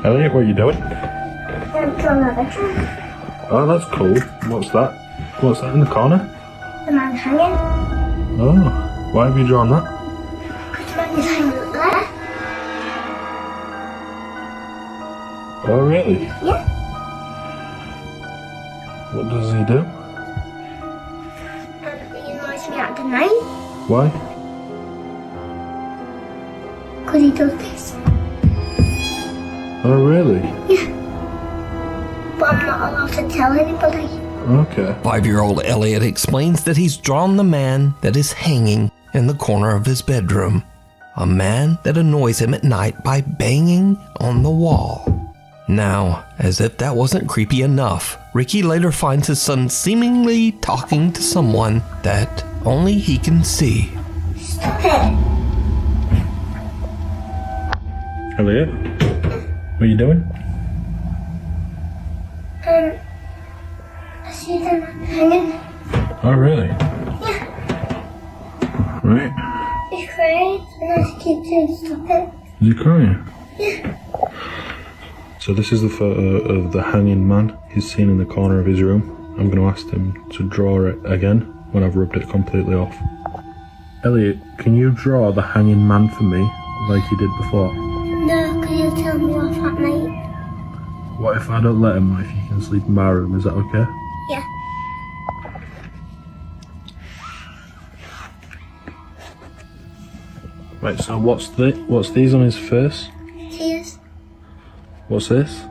Elliot, what are you doing? I'm drawing a bedroom. Oh, that's cool. What's that? What's that in the corner? The man hanging. Oh, why have you drawn that? The man is hanging up there. Oh, really? Yeah. What does he do? He annoys me at the night. Why? Because he does this. Oh, really? Yeah. But I'm not allowed to tell anybody. Okay. 5-year-old Elliot explains that he's drawn the man that is hanging in the corner of his bedroom. A man that annoys him at night by banging on the wall. Now, as if that wasn't creepy enough, Ricky later finds his son seemingly talking to someone that only he can see. Stop it. Elliot, what are you doing? I see them hanging. Oh, really? Yeah. Right. He's crying and I keep saying stop it. Is he crying? Yeah. So this is the photo of the hanging man he's seen in the corner of his room. I'm going to ask him to draw it again when I've rubbed it completely off. Elliot, can you draw the hanging man for me like you did before? No, because he'll tell me off at night. What if I don't let him, if you can sleep in my room, is that okay? Yeah. Right, so what's these on his face? Tears. What's this?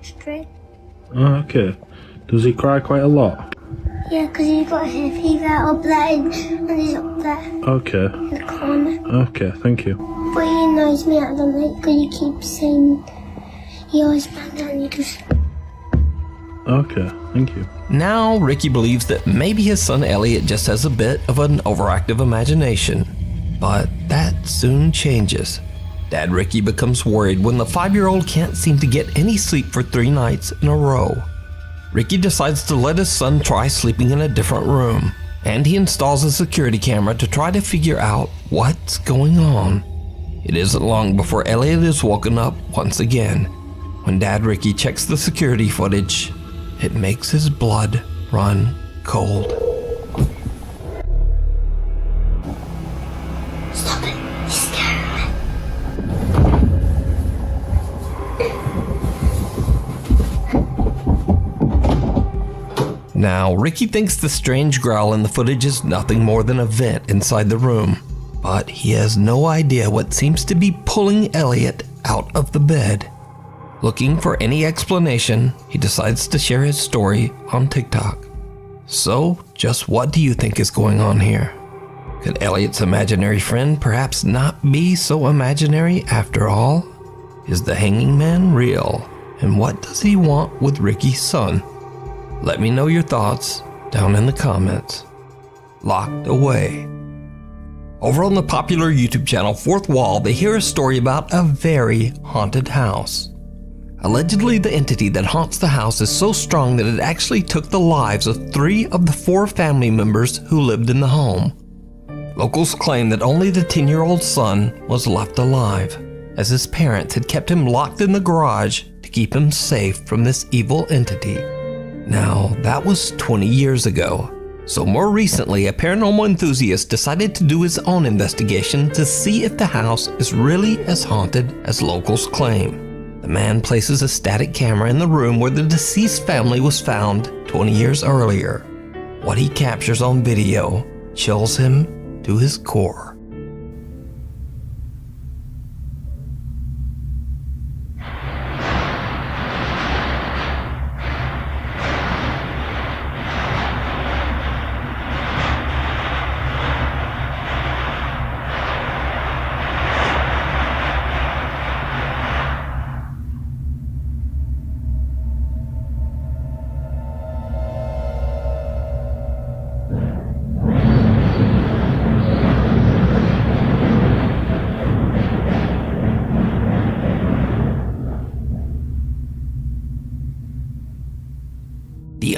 Straight. Oh, okay. Does he cry quite a lot? Yeah, because he's got hay fever up there and he's up there Okay. in the corner. Okay, thank you. But he annoys me at the night because he keeps saying he always bangs on you. Okay, thank you. Now, Ricky believes that maybe his son Elliot just has a bit of an overactive imagination. But that soon changes. Dad Ricky becomes worried when the 5-year-old can't seem to get any sleep for 3 nights in a row. Ricky decides to let his son try sleeping in a different room, and he installs a security camera to try to figure out what's going on. It isn't long before Elliot is woken up once again. When Dad Ricky checks the security footage, it makes his blood run cold. Stop it. You're scaring me. Now, Ricky thinks the strange growl in the footage is nothing more than a vent inside the room, but he has no idea what seems to be pulling Elliot out of the bed. Looking for any explanation, he decides to share his story on TikTok. So, just what do you think is going on here? Could Elliot's imaginary friend perhaps not be so imaginary after all? Is the hanging man real? And what does he want with Ricky's son? Let me know your thoughts down in the comments. Locked Away. Over on the popular YouTube channel Fourth Wall, they hear a story about a very haunted house. Allegedly, the entity that haunts the house is so strong that it actually took the lives of 3 of the 4 family members who lived in the home. Locals claim that only the 10-year-old son was left alive, as his parents had kept him locked in the garage to keep him safe from this evil entity. Now, that was 20 years ago. So more recently, a paranormal enthusiast decided to do his own investigation to see if the house is really as haunted as locals claim. The man places a static camera in the room where the deceased family was found 20 years earlier. What he captures on video chills him to his core.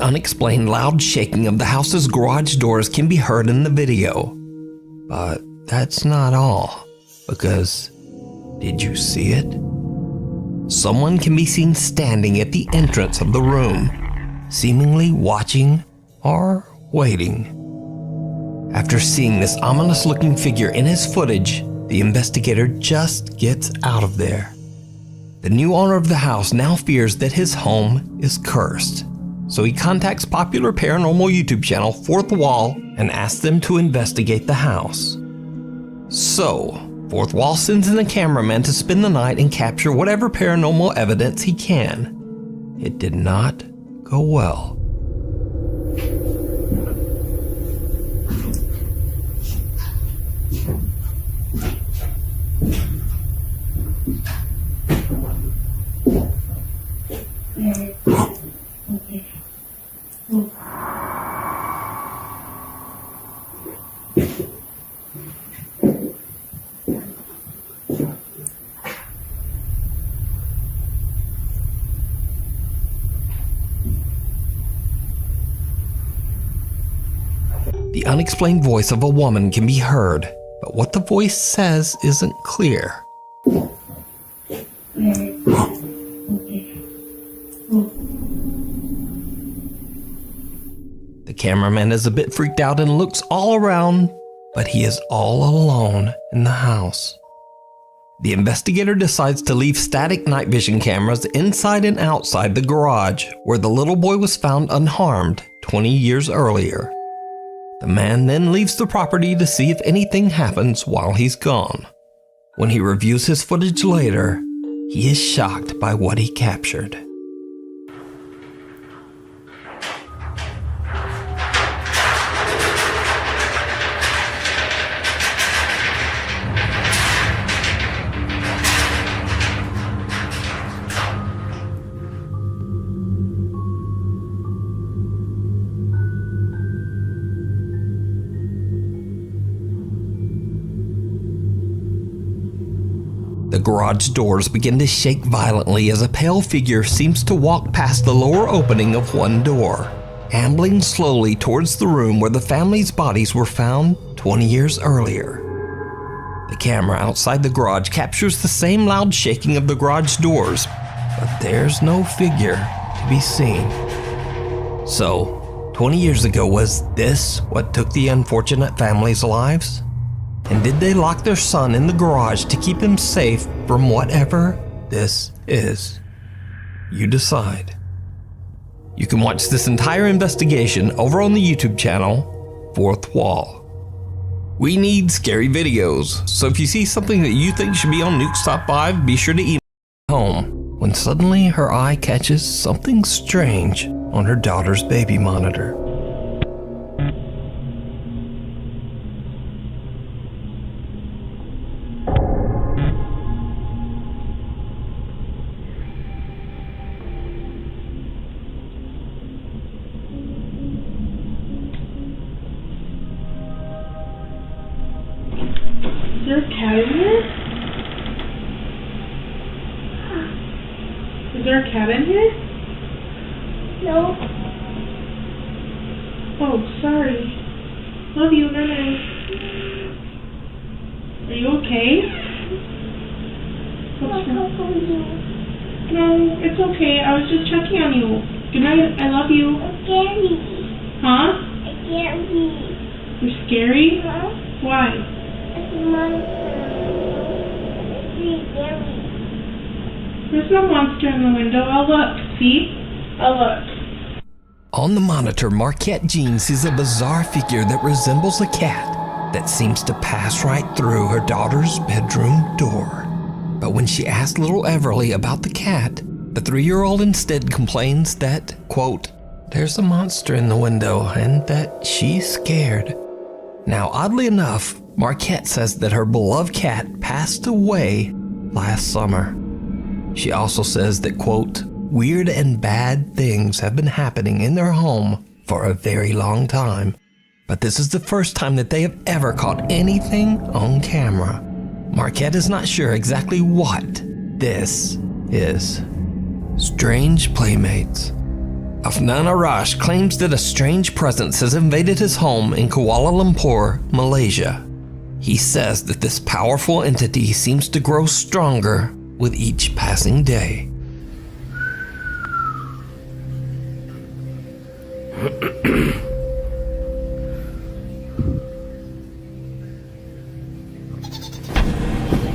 unexplained loud shaking of the house's garage doors can be heard in the video. But that's not all, because did you see it? Someone can be seen standing at the entrance of the room, seemingly watching or waiting. After seeing this ominous-looking figure in his footage, the investigator just gets out of there. The new owner of the house now fears that his home is cursed, so he contacts popular paranormal YouTube channel Fourth Wall and asks them to investigate the house. So, Fourth Wall sends in a cameraman to spend the night and capture whatever paranormal evidence he can. It did not go well. The unexplained voice of a woman can be heard, but what the voice says isn't clear. The cameraman is a bit freaked out and looks all around, but he is all alone in the house. The investigator decides to leave static night vision cameras inside and outside the garage where the little boy was found unharmed 20 years earlier. The man then leaves the property to see if anything happens while he's gone. When he reviews his footage later, he is shocked by what he captured. The garage doors begin to shake violently as a pale figure seems to walk past the lower opening of one door, ambling slowly towards the room where the family's bodies were found 20 years earlier. The camera outside the garage captures the same loud shaking of the garage doors, but there's no figure to be seen. So, 20 years ago, was this what took the unfortunate family's lives? And did they lock their son in the garage to keep him safe from whatever this is? You decide. You can watch this entire investigation over on the YouTube channel, Fourth Wall. We need scary videos, so if you see something that you think should be on Nuke's Top 5, be sure to email home. When suddenly her eye catches something strange on her daughter's baby monitor. Is there a cat in here? Is there a cat in here? No. Oh, sorry. Love you, night. Are you okay? What's wrong? No, it's okay. I was just checking on you. Good night. I love you. I'm scary. Huh? I'm scary. You're scary? Huh? Why? There's no monster in the window. I'll look. See? I'll look. On the monitor, Marquette Jean sees a bizarre figure that resembles a cat that seems to pass right through her daughter's bedroom door. But when she asks little Everly about the cat, the 3-year-old instead complains that, quote, there's a monster in the window and that she's scared. Now, oddly enough, Marquette says that her beloved cat passed away last summer. She also says that, quote, weird and bad things have been happening in their home for a very long time, but this is the first time that they have ever caught anything on camera. Marquette is not sure exactly what this is. Strange playmates. Afnan Arash claims that a strange presence has invaded his home in Kuala Lumpur, Malaysia. He says that this powerful entity seems to grow stronger with each passing day.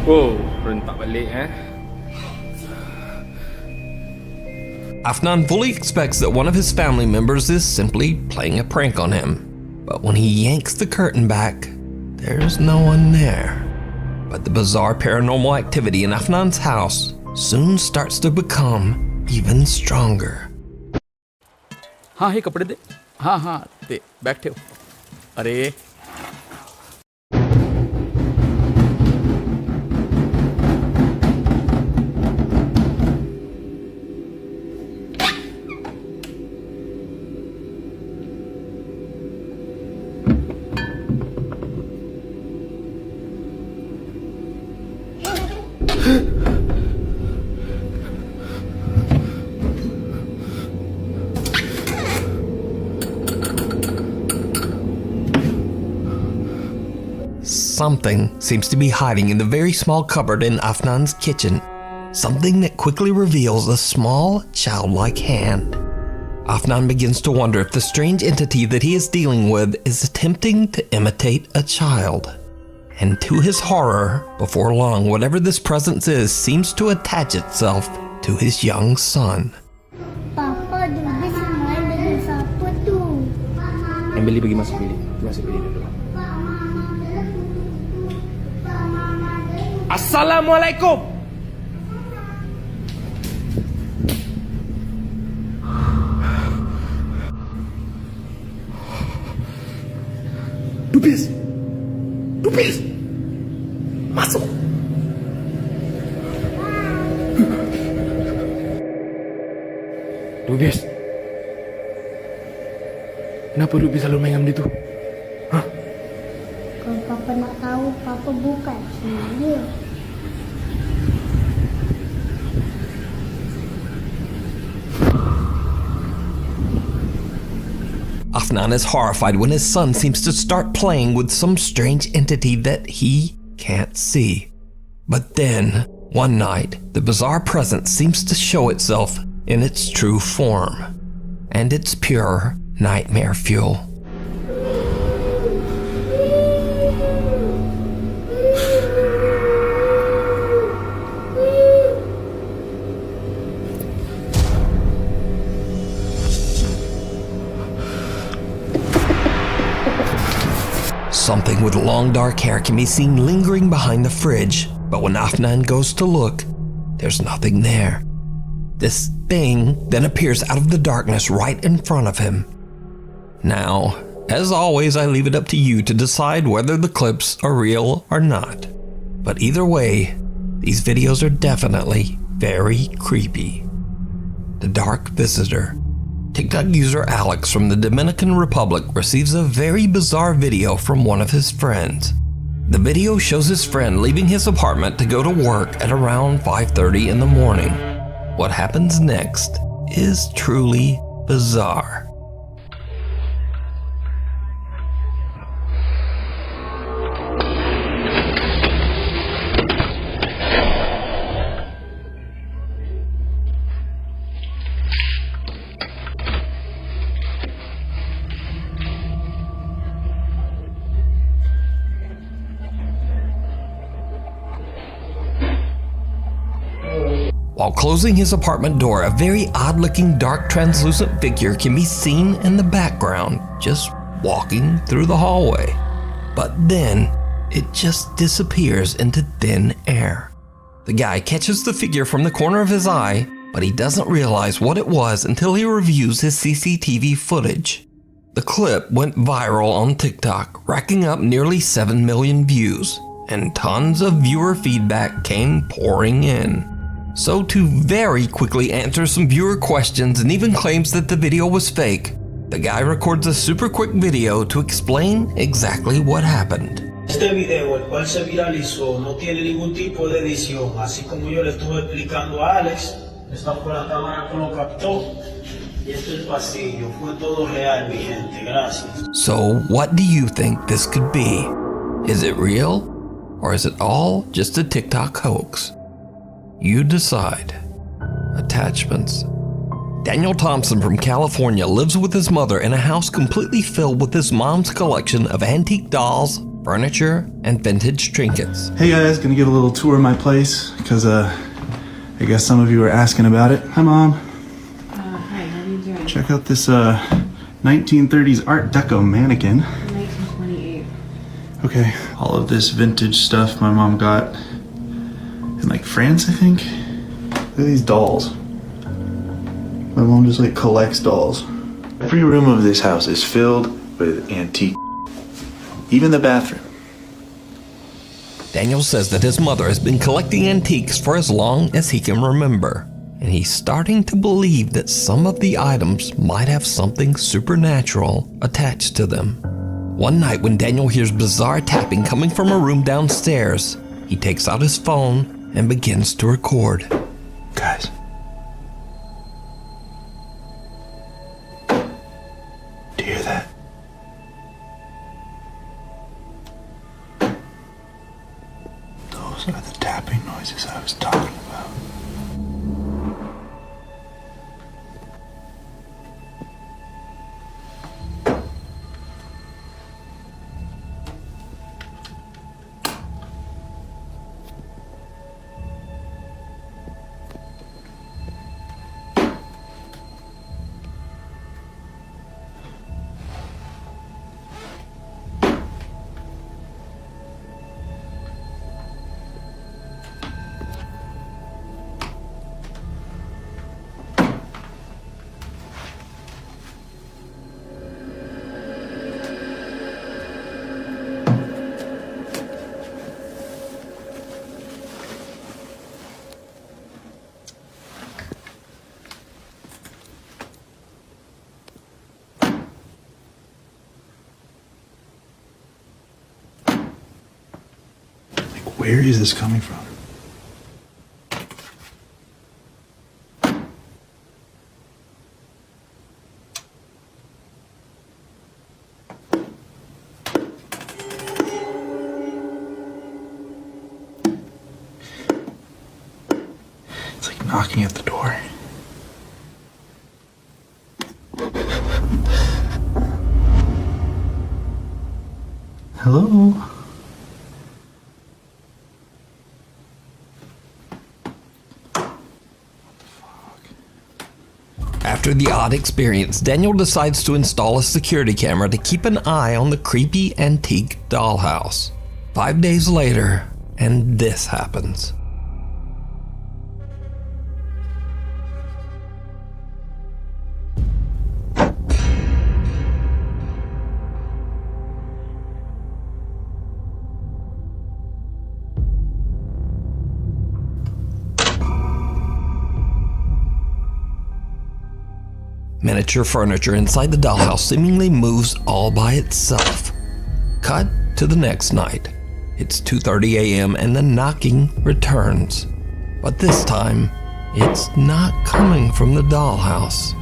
Oh, rentak balik Afnan fully expects that one of his family members is simply playing a prank on him. But when he yanks the curtain back, there's no one there. But the bizarre paranormal activity in Afnan's house soon starts to become even stronger. हाँ हे कपड़े दे हाँ हाँ दे bag ठेव अरे Something seems to be hiding in the very small cupboard in Afnan's kitchen. Something that quickly reveals a small, childlike hand. Afnan begins to wonder if the strange entity that he is dealing with is attempting to imitate a child. And to his horror, before long, whatever this presence is seems to attach itself to his young son. Papa, Dubis main dengan siapa tu? Emily pergi masuk bilik dulu. Assalamualaikum. Dubis. Masuk. Dubis. Kenapa Dubis selalu main dengan dia tu? Hah? Kalau Papa nak tahu, Papa bukan dia. Afnan is horrified when his son seems to start playing with some strange entity that he can't see. But then, one night, the bizarre presence seems to show itself in its true form. And it's pure nightmare fuel. Something with long dark hair can be seen lingering behind the fridge, but when Afnan goes to look, there's nothing there. This thing then appears out of the darkness right in front of him. Now, as always, I leave it up to you to decide whether the clips are real or not. But either way, these videos are definitely very creepy. The Dark Visitor. TikTok user Alex from the Dominican Republic receives a very bizarre video from one of his friends. The video shows his friend leaving his apartment to go to work at around 5:30 in the morning. What happens next is truly bizarre. While closing his apartment door, a very odd-looking dark translucent figure can be seen in the background, just walking through the hallway. But then, it just disappears into thin air. The guy catches the figure from the corner of his eye, but he doesn't realize what it was until he reviews his CCTV footage. The clip went viral on TikTok, racking up nearly 7 million views, and tons of viewer feedback came pouring in. So to very quickly answer some viewer questions and even claims that the video was fake, the guy records a super quick video to explain exactly what happened. Este video, el cual se viralizó, no tiene ningún tipo de edición, así como yo le estuve explicando a Alex, esta fue la cámara que lo captó, Y esto es pasillo, fue todo real, mi gente, gracias. So, what do you think this could be? Is it real? Or is it all just a TikTok hoax? You decide. Attachments. Daniel Thompson from California lives with his mother in a house completely filled with his mom's collection of antique dolls, furniture, and vintage trinkets. Hey guys, gonna give a little tour of my place because I guess some of you were asking about it. Hi Mom. Hi, how are you doing? Check out this 1930s Art Deco mannequin. 1928. Okay, all of this vintage stuff my mom got in like France, I think. Look at these dolls. My mom just like collects dolls. Every room of this house is filled with antique. Even the bathroom. Daniel says that his mother has been collecting antiques for as long as he can remember, and he's starting to believe that some of the items might have something supernatural attached to them. One night when Daniel hears bizarre tapping coming from a room downstairs, he takes out his phone and begins to record. Guys. Do you hear that? Those are the tapping noises I was talking about. Where is this coming from? It's like knocking at the door. Hello? After the odd experience, Daniel decides to install a security camera to keep an eye on the creepy antique dollhouse. 5 days later, and this happens. Miniature furniture inside the dollhouse seemingly moves all by itself. Cut to the next night. It's 2:30 a.m. and the knocking returns. But this time, it's not coming from the dollhouse.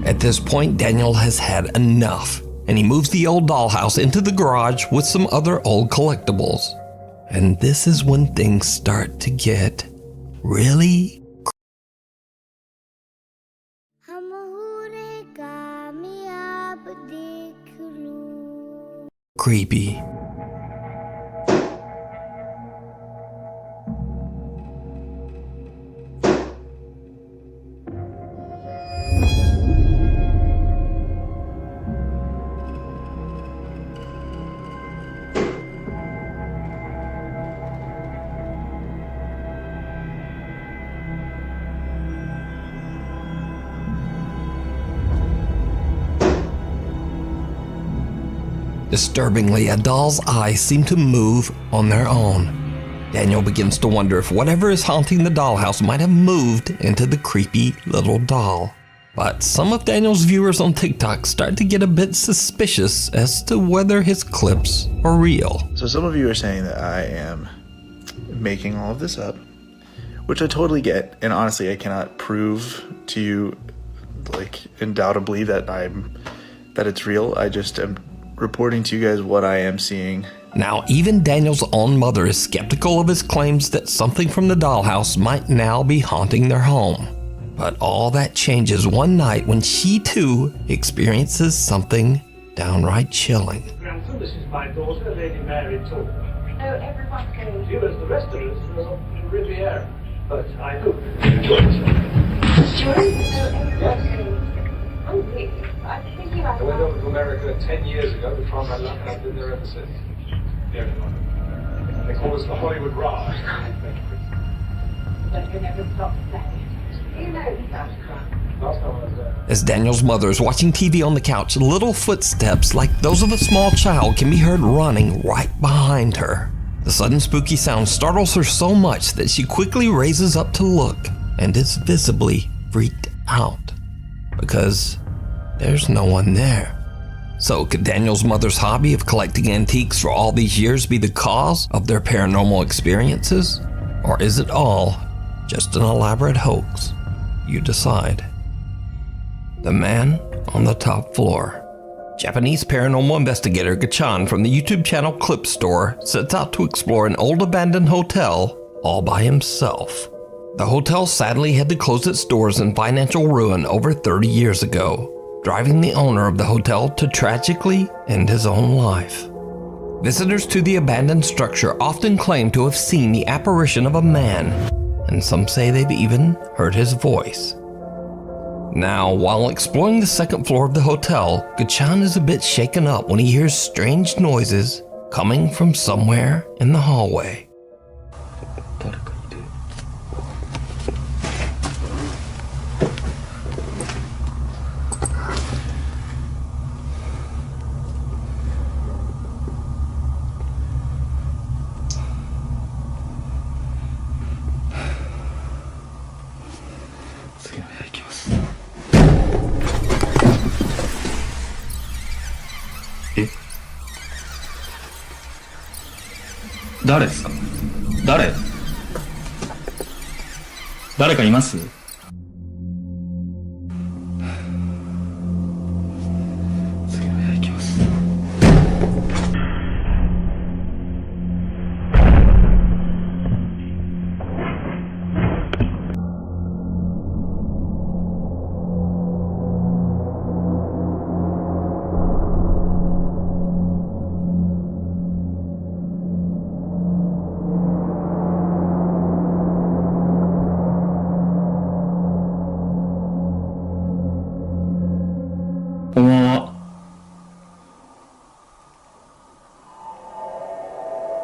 At this point, Daniel has had enough, and he moves the old dollhouse into the garage with some other old collectibles. And this is when things start to get really creepy. Disturbingly, a doll's eyes seem to move on their own. Daniel begins to wonder if whatever is haunting the dollhouse might have moved into the creepy little doll. But some of Daniel's viewers on TikTok start to get a bit suspicious as to whether his clips are real. So some of you are saying that I am making all of this up, which I totally get, and honestly I cannot prove to you like undoubtedly that it's real. I just am reporting to you guys what I am seeing. Now, even Daniel's own mother is skeptical of his claims that something from the dollhouse might now be haunting their home. But all that changes one night when she too experiences something downright chilling. This is my daughter, Lady Mary Talk. Oh, everyone's going. You, as the rest of us, are in Riviera. But I hope you enjoy it. Sure? Yes. I'm thinking about I went over to America 10 years ago to try my luck, and I've been there ever since. There you are. They call us the Hollywood Raj. Don't you never stop saying. You know that's right. Last time I was there. As Daniel's mother is watching TV on the couch, little footsteps like those of a small child can be heard running right behind her. The sudden spooky sound startles her so much that she quickly raises up to look and is visibly freaked out because there's no one there. So could Daniel's mother's hobby of collecting antiques for all these years be the cause of their paranormal experiences? Or is it all just an elaborate hoax? You decide. The man on the top floor. Japanese paranormal investigator Gachan from the YouTube channel Clip Store sets out to explore an old abandoned hotel all by himself. The hotel sadly had to close its doors in financial ruin over 30 years ago, driving the owner of the hotel to tragically end his own life. Visitors to the abandoned structure often claim to have seen the apparition of a man, and some say they've even heard his voice. Now, while exploring the second floor of the hotel, Gachan is a bit shaken up when he hears strange noises coming from somewhere in the hallway.誰かいます？こんばんは。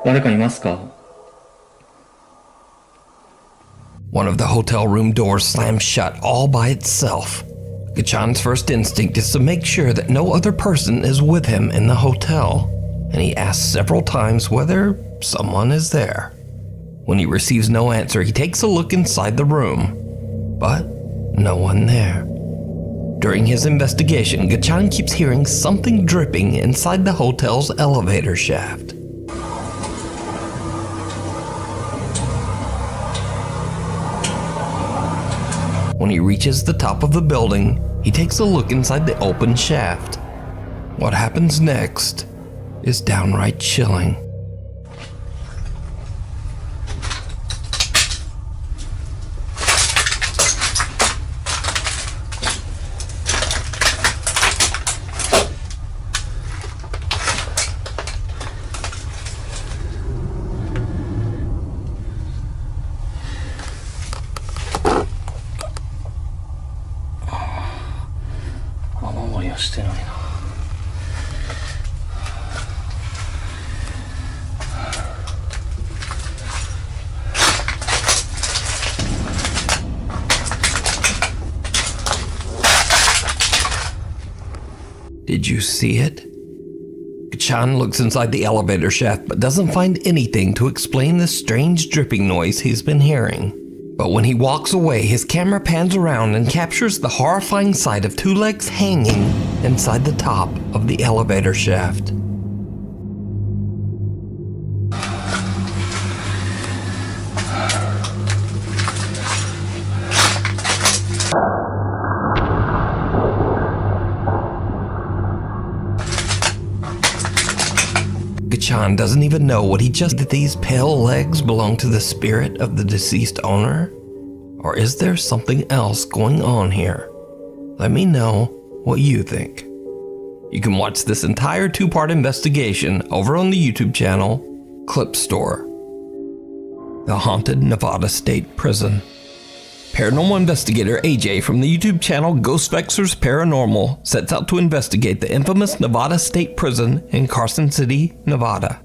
誰かいますか? One of the hotel room doors slams shut all by itself. Gachan's first instinct is to make sure that no other person is with him in the hotel, and he asks several times whether someone is there. When he receives no answer, he takes a look inside the room, but no one there. During his investigation, Gachan keeps hearing something dripping inside the hotel's elevator shaft. When he reaches the top of the building, he takes a look inside the open shaft. What happens next is downright chilling. Did you see it? Kachan looks inside the elevator shaft but doesn't find anything to explain the strange dripping noise he's been hearing. But when he walks away, his camera pans around and captures the horrifying sight of two legs hanging inside the top of the elevator shaft. Kachan doesn't even know what he just did. These pale legs belong to the spirit of the deceased owner? Or is there something else going on here? Let me know what you think. You can watch this entire 2-part investigation over on the YouTube channel Clip Store. The Haunted Nevada State Prison. Paranormal investigator AJ from the YouTube channel Ghostfexers Paranormal sets out to investigate the infamous Nevada State Prison in Carson City, Nevada.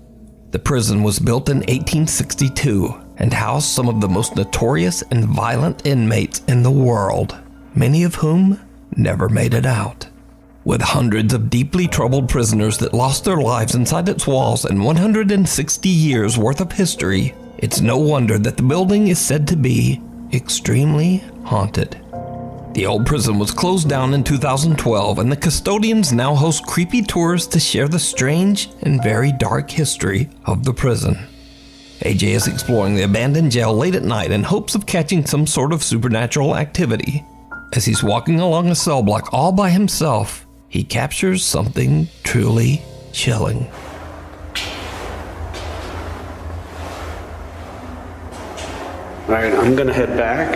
The prison was built in 1862 and housed some of the most notorious and violent inmates in the world, many of whom never made it out. With hundreds of deeply troubled prisoners that lost their lives inside its walls and 160 years worth of history, it's no wonder that the building is said to be extremely haunted. The old prison was closed down in 2012, and the custodians now host creepy tours to share the strange and very dark history of the prison. AJ is exploring the abandoned jail late at night in hopes of catching some sort of supernatural activity. As he's walking along a cell block all by himself, he captures something truly chilling. All right, I'm gonna head back.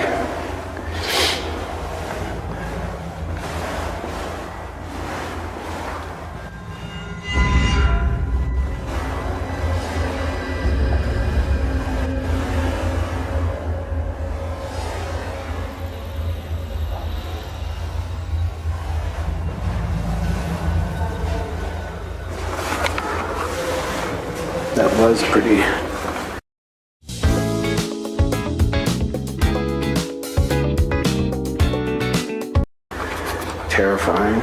That was pretty. Terrifying.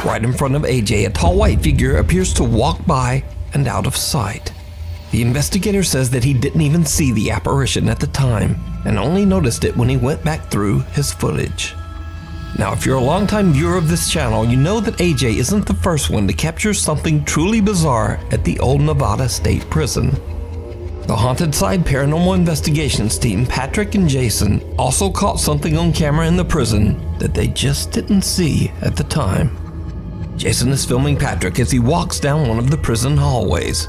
Right in front of AJ, a tall white figure appears to walk by and out of sight. The investigator says that he didn't even see the apparition at the time and only noticed it when he went back through his footage. Now, if you're a longtime viewer of this channel, you know that AJ isn't the first one to capture something truly bizarre at the old Nevada State Prison. The Haunted Side Paranormal Investigations team, Patrick and Jason, also caught something on camera in the prison that they just didn't see at the time. Jason is filming Patrick as he walks down one of the prison hallways.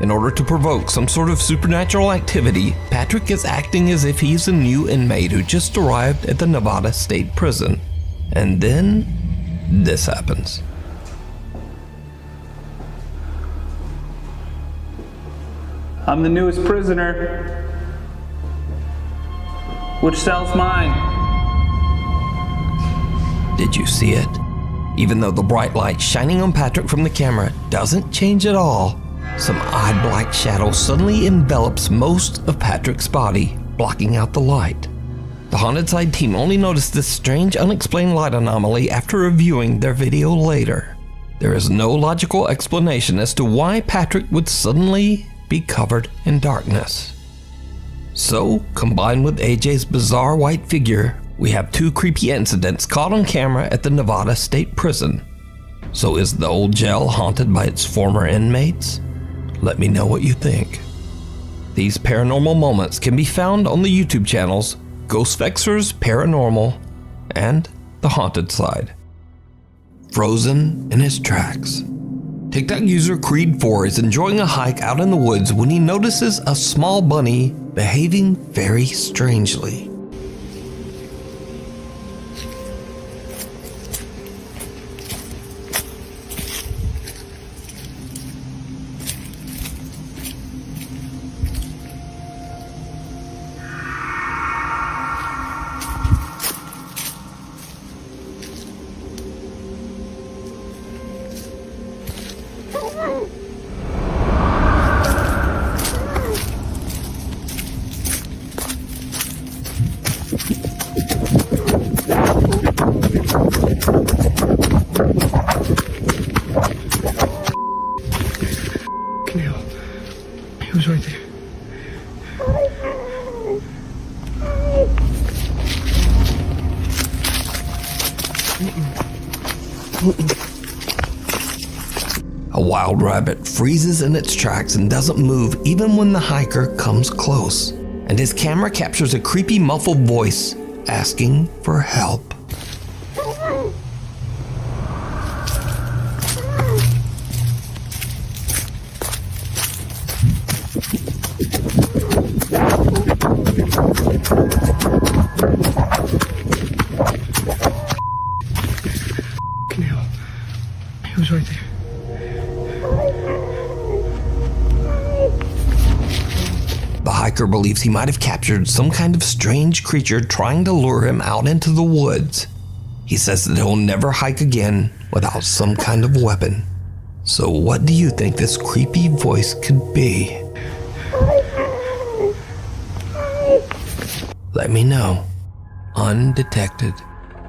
In order to provoke some sort of supernatural activity, Patrick is acting as if he's a new inmate who just arrived at the Nevada State Prison. And then, this happens. I'm the newest prisoner. Which cell's mine? Did you see it? Even though the bright light shining on Patrick from the camera doesn't change at all, some odd black shadow suddenly envelops most of Patrick's body, blocking out the light. The Haunted Side team only noticed this strange, unexplained light anomaly after reviewing their video later. There is no logical explanation as to why Patrick would suddenly be covered in darkness. So, combined with AJ's bizarre white figure, we have two creepy incidents caught on camera at the Nevada State Prison. So is the old jail haunted by its former inmates? Let me know what you think. These paranormal moments can be found on the YouTube channels Ghostfexers Paranormal and The the haunted side. Frozen in his tracks, TikTok user Creed4 is enjoying a hike out in the woods when he notices a small bunny behaving very strangely. He was right there. A wild rabbit freezes in its tracks and doesn't move even when the hiker comes close, and his camera captures a creepy muffled voice asking for help. He was right there. The hiker believes he might have captured some kind of strange creature trying to lure him out into the woods. He says that he'll never hike again without some kind of weapon. So what do you think this creepy voice could be? Let me know. Undetected.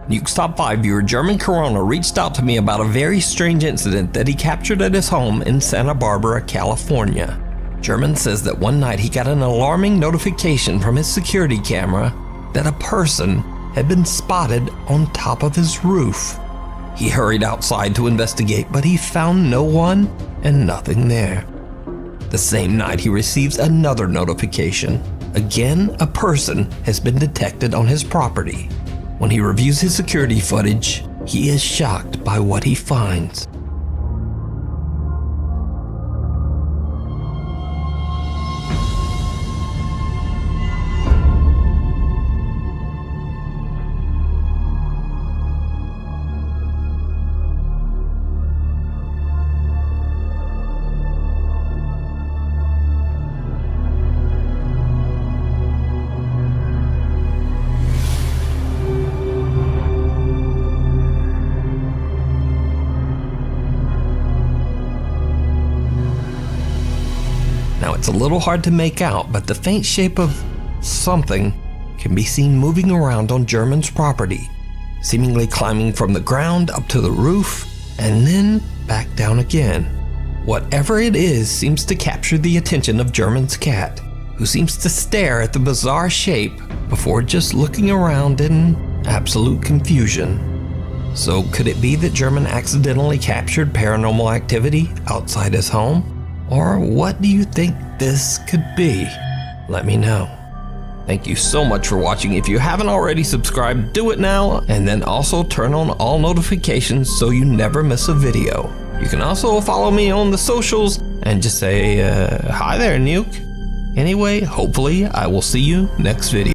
Nuke's Top 5 viewer German Corona reached out to me about a very strange incident that he captured at his home in Santa Barbara, California. German says that one night he got an alarming notification from his security camera that a person had been spotted on top of his roof. He hurried outside to investigate, but he found no one and nothing there. The same night he receives another notification. Again, a person has been detected on his property. When he reviews his security footage, he is shocked by what he finds. Now it's a little hard to make out, but the faint shape of something can be seen moving around on German's property, seemingly climbing from the ground up to the roof and then back down again. Whatever it is seems to capture the attention of German's cat, who seems to stare at the bizarre shape before just looking around in absolute confusion. So could it be that German accidentally captured paranormal activity outside his home? Or what do you think this could be? Let me know. Thank you so much for watching. If you haven't already subscribed, do it now, and then also turn on all notifications so you never miss a video. You can also follow me on the socials and just say, hi there, Nuke. Anyway, hopefully I will see you next video.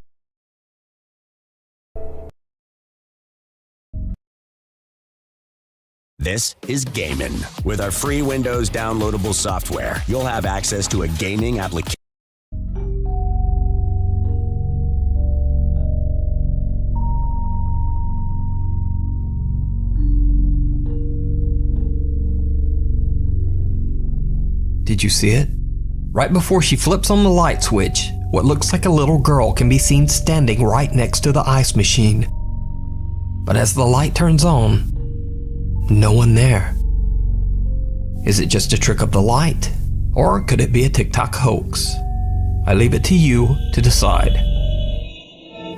This is Gaming. With our free Windows downloadable software, you'll have access to a gaming application. Did you see it? Right before she flips on the light switch, what looks like a little girl can be seen standing right next to the ice machine. But as the light turns on, no one there. Is it just a trick of the light? Or could it be a TikTok hoax? I leave it to you to decide.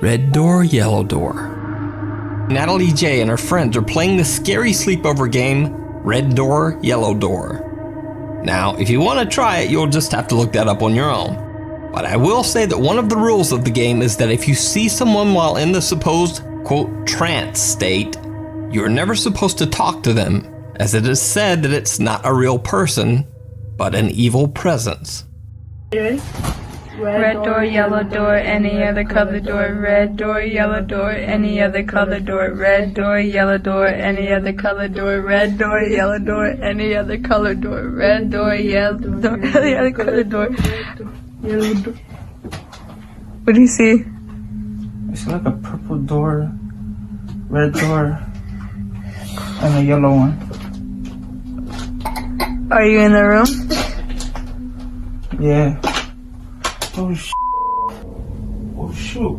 Red door, yellow door. Natalie J and her friends are playing the scary sleepover game, Red Door, Yellow Door. Now, if you want to try it, you'll just have to look that up on your own. But I will say that one of the rules of the game is that if you see someone while in the supposed quote trance state, you're never supposed to talk to them, as it is said that it's not a real person, but an evil presence. Red door, yellow door, any other color door. Red door, yellow door, any other color door. Red door, yellow door, any other color door. Red door, yellow door, any other color door. Red door, yellow door, any other color door. Yellow door. What do you see? I see like a purple door, red door, and a yellow one. Are you in the room? Yeah. Oh sh**. Oh shoot.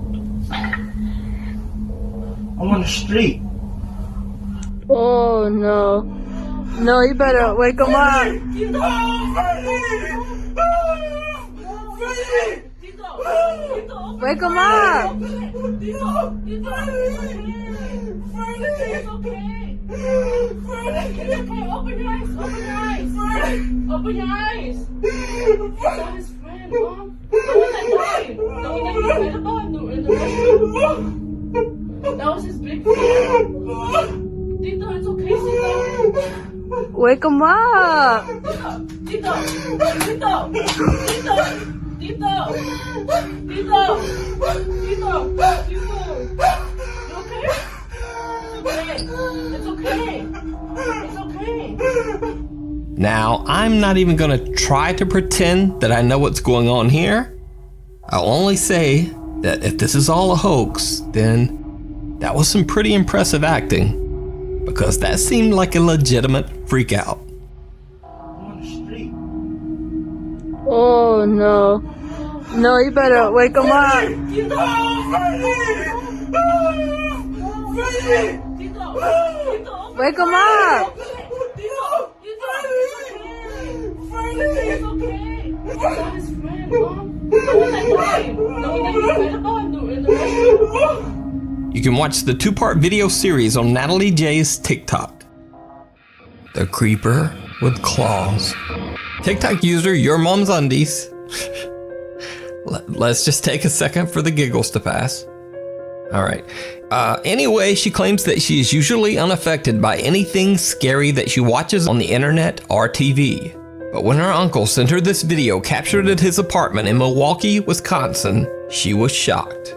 I'm on the street. Oh no. No, you better wake him up. Wake him up. Open your eyes. Open your eyes. That is friend, Mom. The one that died. The one that you read about in the restroom. That was his big friend. Tito, it's okay, Tito. Wake him up. Tito. You okay? It's okay. Now, I'm not even going to try to pretend that I know what's going on here. I'll only say that if this is all a hoax, then that was some pretty impressive acting, because that seemed like a legitimate freak out. Oh no. No, you better wake him up. Wake him up. It's okay. That is friend, Mom. The one that died. The one that you read about in the restroom. You can watch the 2-part video series on Natalie J's TikTok. The Creeper with Claws. TikTok user Your Mom's Undies. Let's just take a second for the giggles to pass. Alright. Anyway, she claims that she is usually unaffected by anything scary that she watches on the internet or TV. But when her uncle sent her this video captured at his apartment in Milwaukee, Wisconsin, she was shocked.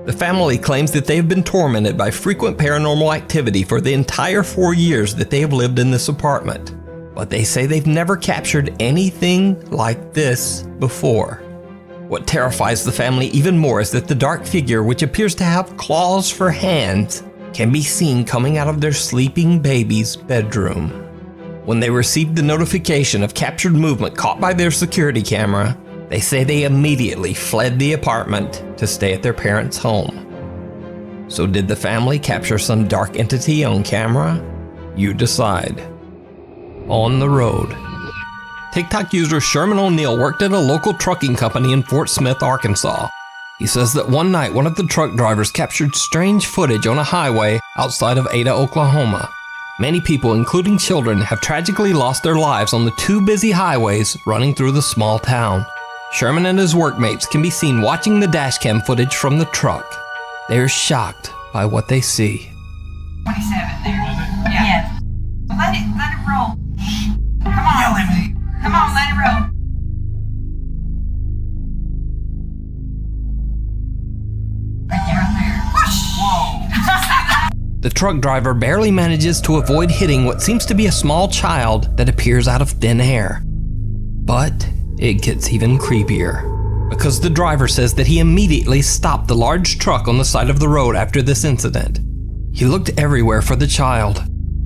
The family claims that they have been tormented by frequent paranormal activity for the entire 4 years that they have lived in this apartment. But they say they've never captured anything like this before. What terrifies the family even more is that the dark figure, which appears to have claws for hands, can be seen coming out of their sleeping baby's bedroom. When they received the notification of captured movement caught by their security camera, they say they immediately fled the apartment to stay at their parents' home. So did the family capture some dark entity on camera? You decide. On the road. TikTok user Sherman O'Neill worked at a local trucking company in Fort Smith, Arkansas. He says that one night one of the truck drivers captured strange footage on a highway outside of Ada, Oklahoma. Many people, including children, have tragically lost their lives on the 2 busy highways running through the small town. Sherman and his workmates can be seen watching the dashcam footage from the truck. They are shocked by what they see. 27 there. Yeah. Let it roll. Come on. Come on, let it roll. Right there. Whoosh! Whoa. The truck driver barely manages to avoid hitting what seems to be a small child that appears out of thin air. But it gets even creepier, because the driver says that he immediately stopped the large truck on the side of the road after this incident. He looked everywhere for the child.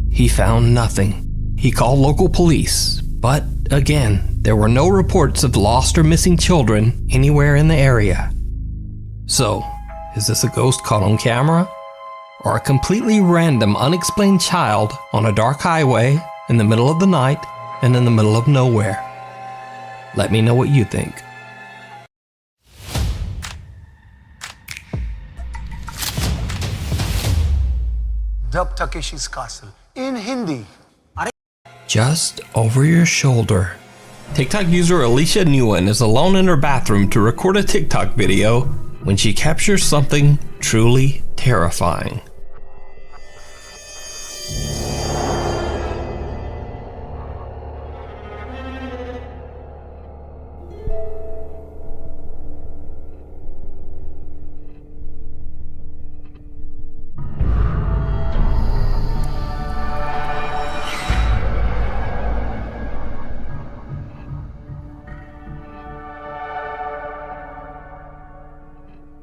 He found nothing. He called local police, but again, there were no reports of lost or missing children anywhere in the area. So, is this a ghost caught on camera? Or a completely random, unexplained child on a dark highway in the middle of the night and in the middle of nowhere? Let me know what you think. Dub Takeshi's Castle in Hindi. Just over your shoulder. TikTok user Alicia Nguyen is alone in her bathroom to record a TikTok video when she captures something truly terrifying.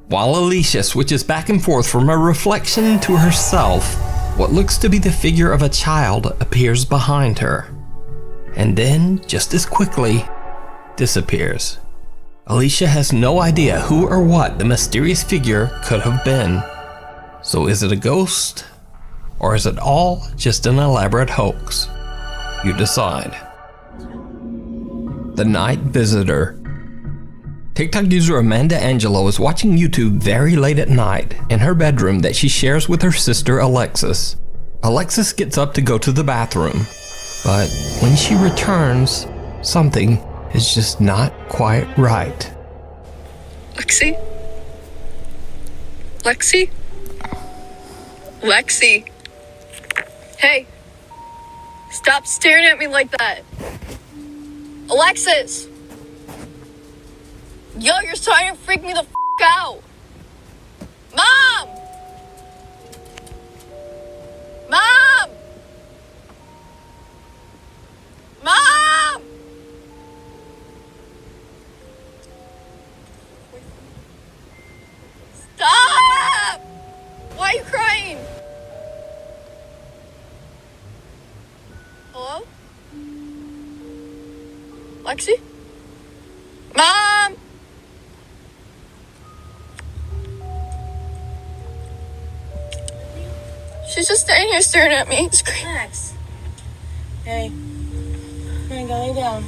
While Alicia switches back and forth from a reflection to herself, what looks to be the figure of a child appears behind her, and then, just as quickly, disappears. Alicia has no idea who or what the mysterious figure could have been. So is it a ghost, or is it all just an elaborate hoax? You decide. The Night Visitor. TikTok user Amanda Angelo is watching YouTube very late at night in her bedroom that she shares with her sister Alexis. Alexis gets up to go to the bathroom, but when she returns, something is just not quite right. Lexi? Lexi? Lexi? Hey! Stop staring at me like that! Alexis! Yo, you're starting to freak me the f*** out! Mom! Mom! Mom! Stop! Why are you crying? Hello? Lexi? Mom! She's just standing here staring at me. Relax. Hey. I'm gonna go lay down.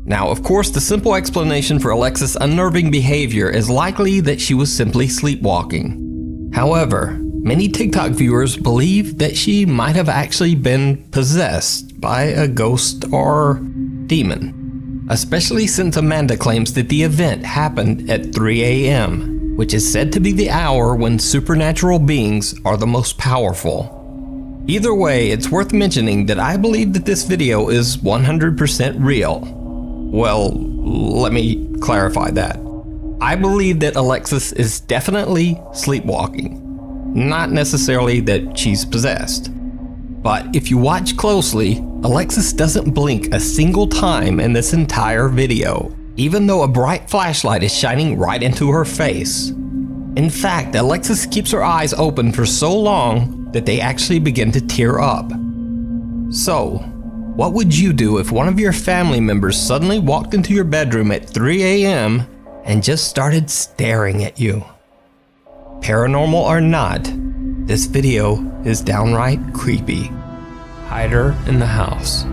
Now, of course, the simple explanation for Alexis' unnerving behavior is likely that she was simply sleepwalking. However, many TikTok viewers believe that she might have actually been possessed by a ghost or demon, especially since Amanda claims that the event happened at 3 a.m., which is said to be the hour when supernatural beings are the most powerful. Either way, it's worth mentioning that I believe that this video is 100% real. Well, let me clarify that. I believe that Alexis is definitely sleepwalking, not necessarily that she's possessed. But if you watch closely, Alexis doesn't blink a single time in this entire video, even though a bright flashlight is shining right into her face. In fact, Alexis keeps her eyes open for so long that they actually begin to tear up. So, what would you do if one of your family members suddenly walked into your bedroom at 3 a.m. and just started staring at you? Paranormal or not, this video is downright creepy. Hide her in the house.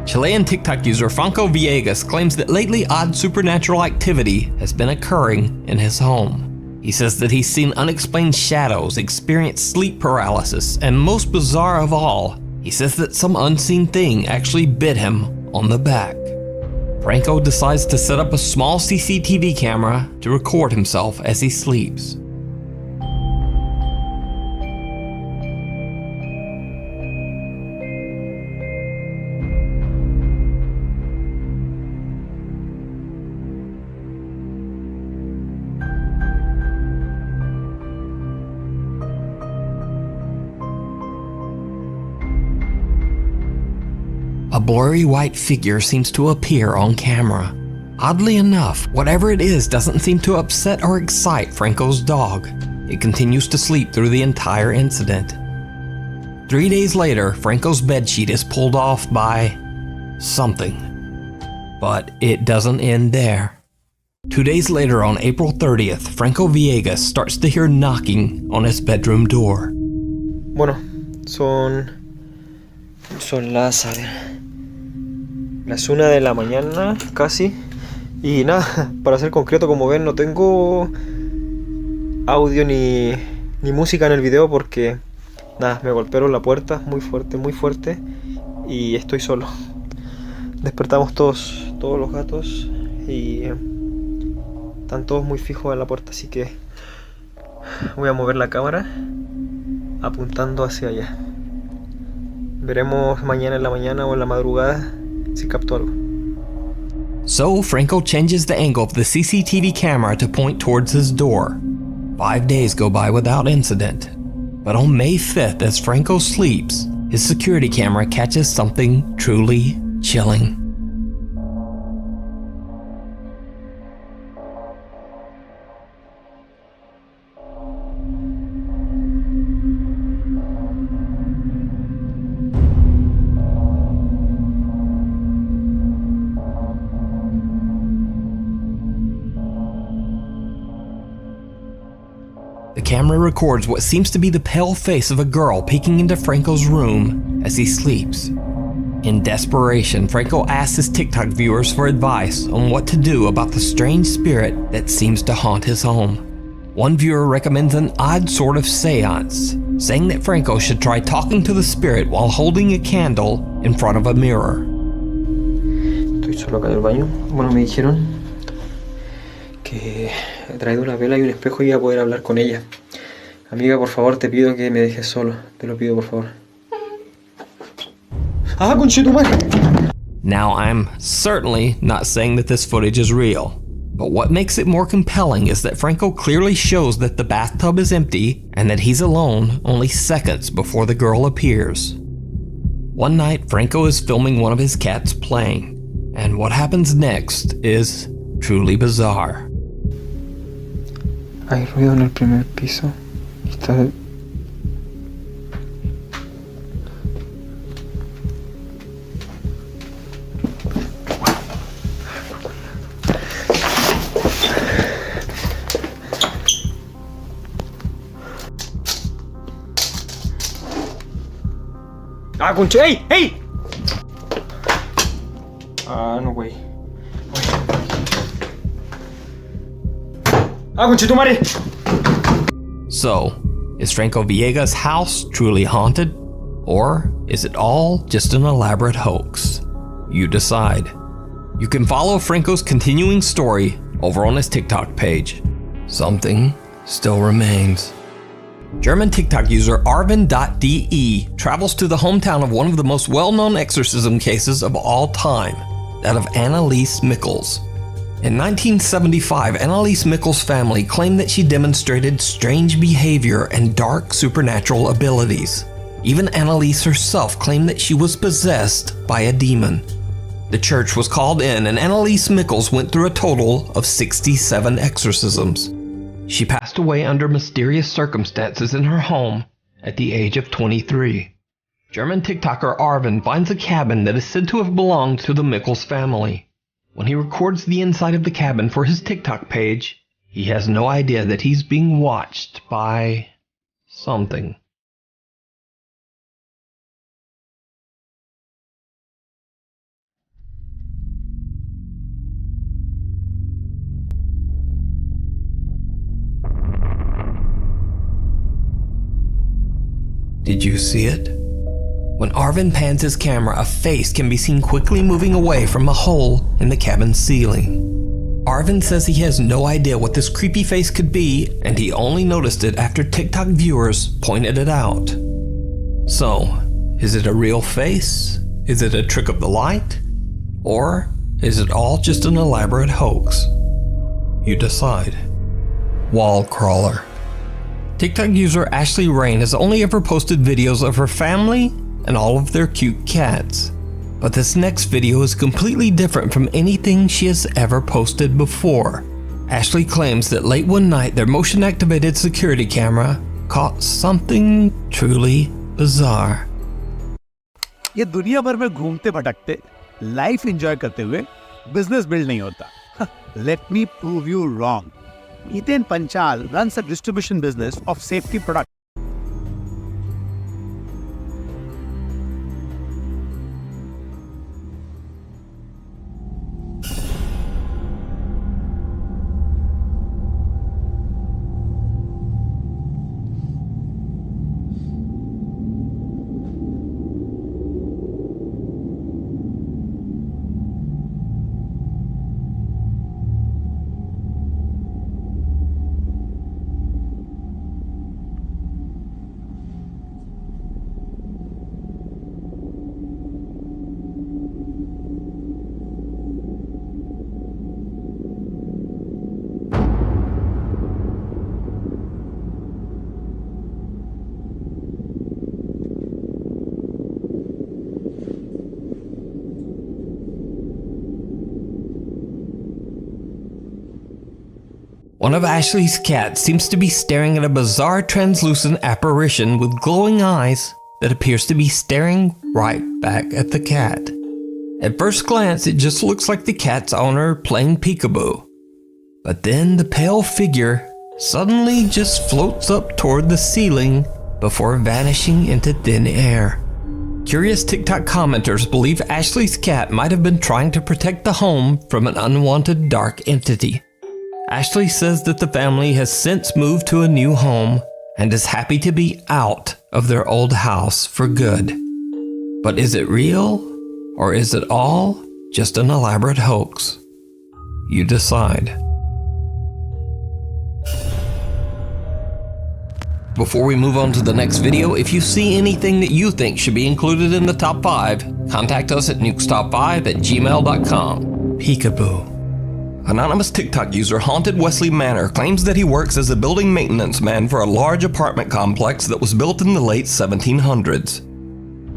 Chilean TikTok user Franco Villegas claims that lately odd supernatural activity has been occurring in his home. He says that he's seen unexplained shadows, experienced sleep paralysis, and most bizarre of all, he says that some unseen thing actually bit him on the back. Franco decides to set up a small CCTV camera to record himself as he sleeps. A blurry white figure seems to appear on camera. Oddly enough, whatever it is doesn't seem to upset or excite Franco's dog. It continues to sleep through the entire incident. 3 days later, Franco's bedsheet is pulled off by something. But it doesn't end there. 2 days later, on April 30th, Franco Villegas starts to hear knocking on his bedroom door. Bueno, son las 1 de la mañana casi. Y nada, para ser concreto, como ven, no tengo audio ni ni música en el video porque nada, me golpearon la puerta muy fuerte y estoy solo. Despertamos todos los gatos y están todos muy fijos en la puerta, así que voy a mover la cámara apuntando hacia allá. Veremos mañana en la mañana o en la madrugada si capto algo. So, Franco changes the angle of the CCTV camera to point towards his door. 5 days go by without incident. But on May 5th, as Franco sleeps, his security camera catches something truly chilling. The camera records what seems to be the pale face of a girl peeking into Franco's room as he sleeps. In desperation, Franco asks his TikTok viewers for advice on what to do about the strange spirit that seems to haunt his home. One viewer recommends an odd sort of seance, saying that Franco should try talking to the spirit while holding a candle in front of a mirror. Estoy solo acá en el baño. Bueno, me dijeron que he traído una vela y un espejo y iba a poder hablar con ella. Amiga, por favor, te pido que me dejes solo. Te lo pido, por favor. ¡Ah, conchetumare! Now, I'm certainly not saying that this footage is real, but what makes it more compelling is that Franco clearly shows that the bathtub is empty and that he's alone only seconds before the girl appears. One night, Franco is filming one of his cats playing, and what happens next is truly bizarre. Hay ruido en el primer piso. Está... ¡Ah, conche! ¡Ey! ¡Ey! Ah, no, güey. ¡Ah, conchetumare! So, is Franco Villegas' house truly haunted? Or is it all just an elaborate hoax? You decide. You can follow Franco's continuing story over on his TikTok page. Something still remains. German TikTok user Arvin.de travels to the hometown of one of the most well-known exorcism cases of all time, that of Anneliese Michels. In 1975, Anneliese Michels' family claimed that she demonstrated strange behavior and dark supernatural abilities. Even Anneliese herself claimed that she was possessed by a demon. The church was called in, and Anneliese Michels went through a total of 67 exorcisms. She passed away under mysterious circumstances in her home at the age of 23. German TikToker Arvin finds a cabin that is said to have belonged to the Michels family. When he records the inside of the cabin for his TikTok page, he has no idea that he's being watched by something. Did you see it? When Arvin pans his camera, a face can be seen quickly moving away from a hole in the cabin's ceiling. Arvin says he has no idea what this creepy face could be, and he only noticed it after TikTok viewers pointed it out. So, is it a real face? Is it a trick of the light? Or is it all just an elaborate hoax? You decide. Wall crawler. TikTok user Ashley Rain has only ever posted videos of her family and all of their cute cats. But this next video is completely different from anything she has ever posted before. Ashley claims that late one night their motion-activated security camera caught something truly bizarre. ये दुनिया भर में घूमते भटकते life enjoy करते हुए business build नहीं होता. Let me prove you wrong. Ethan Panchal runs a distribution business of safety products. One of Ashley's cats seems to be staring at a bizarre translucent apparition with glowing eyes that appears to be staring right back at the cat. At first glance, it just looks like the cat's owner playing peekaboo. But then the pale figure suddenly just floats up toward the ceiling before vanishing into thin air. Curious TikTok commenters believe Ashley's cat might have been trying to protect the home from an unwanted dark entity. Ashley says that the family has since moved to a new home and is happy to be out of their old house for good. But is it real, or is it all just an elaborate hoax? You decide. Before we move on to the next video, if you see anything that you think should be included in the top 5, contact us at nukestop5@gmail.com. Peekaboo. Anonymous TikTok user Haunted Wesley Manor claims that he works as a building maintenance man for a large apartment complex that was built in the late 1700s.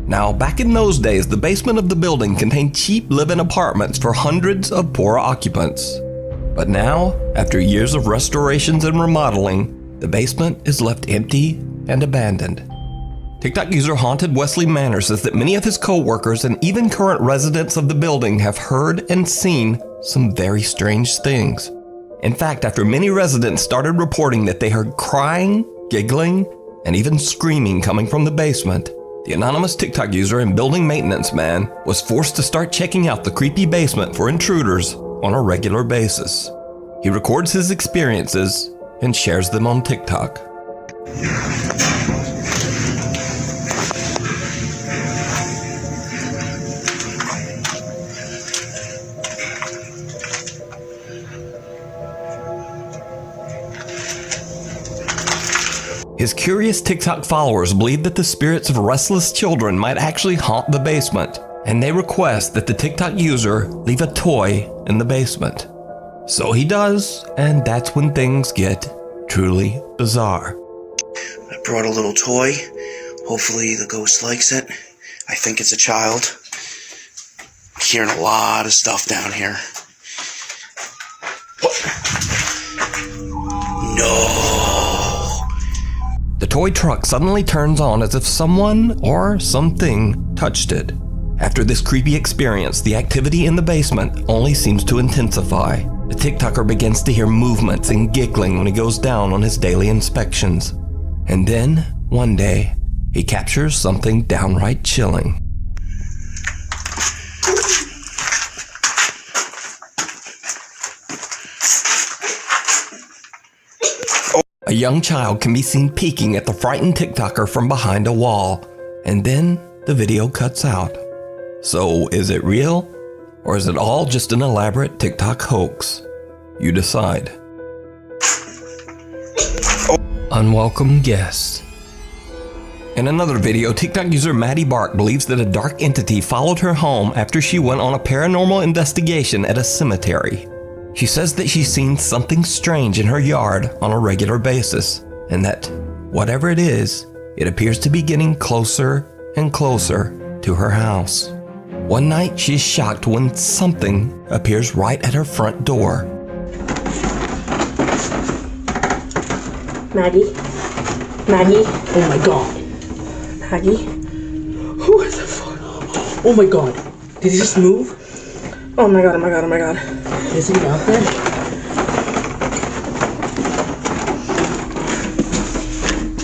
Now, back in those days, the basement of the building contained cheap live-in apartments for hundreds of poor occupants. But now, after years of restorations and remodeling, the basement is left empty and abandoned. TikTok user Haunted Wesley Manor says that many of his co-workers and even current residents of the building have heard and seen some very strange things. In fact, after many residents started reporting that they heard crying, giggling, and even screaming coming from the basement, the anonymous TikTok user and building maintenance man was forced to start checking out the creepy basement for intruders on a regular basis. He records his experiences and shares them on TikTok. His curious TikTok followers believe that the spirits of restless children might actually haunt the basement, and they request that the TikTok user leave a toy in the basement. So he does, and that's when things get truly bizarre. I brought a little toy. Hopefully the ghost likes it. I think it's a child. I'm hearing a lot of stuff down here. No! The toy truck suddenly turns on as if someone or something touched it. After this creepy experience, the activity in the basement only seems to intensify. The TikToker begins to hear movements and giggling when he goes down on his daily inspections. And then, one day, he captures something downright chilling. A young child can be seen peeking at the frightened TikToker from behind a wall, and then the video cuts out. So, is it real? Or is it all just an elaborate TikTok hoax? You decide. Unwelcome guest. In another video, TikTok user Maddie Bark believes that a dark entity followed her home after she went on a paranormal investigation at a cemetery. She says that she's seen something strange in her yard on a regular basis, and that whatever it is, it appears to be getting closer and closer to her house. One night, she's shocked when something appears right at her front door. Maggie? Maggie? Oh my god. Maggie? Who is the fuck? Oh my god. Did he just move? Oh my god, oh my god, oh my god. Is he out there?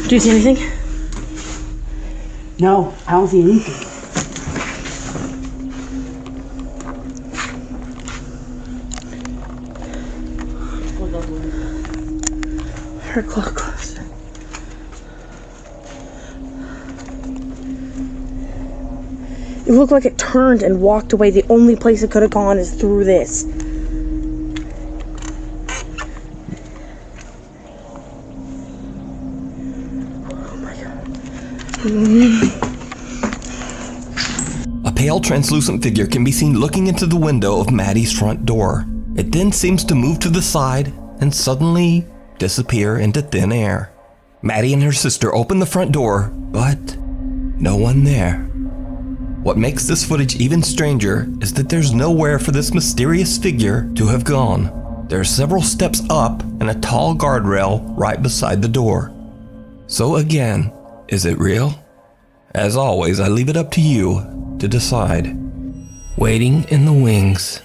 Do you see anything? No, I don't see anything. Her clock closer. It looked like it turned and walked away. The only place it could have gone is through this. Oh my god. A pale, translucent figure can be seen looking into the window of Maddie's front door. It then seems to move to the side and suddenly disappear into thin air. Maddie and her sister open the front door, but no one there. What makes this footage even stranger is that there's nowhere for this mysterious figure to have gone. There are several steps up and a tall guardrail right beside the door. So again, is it real? As always, I leave it up to you to decide. Waiting in the wings.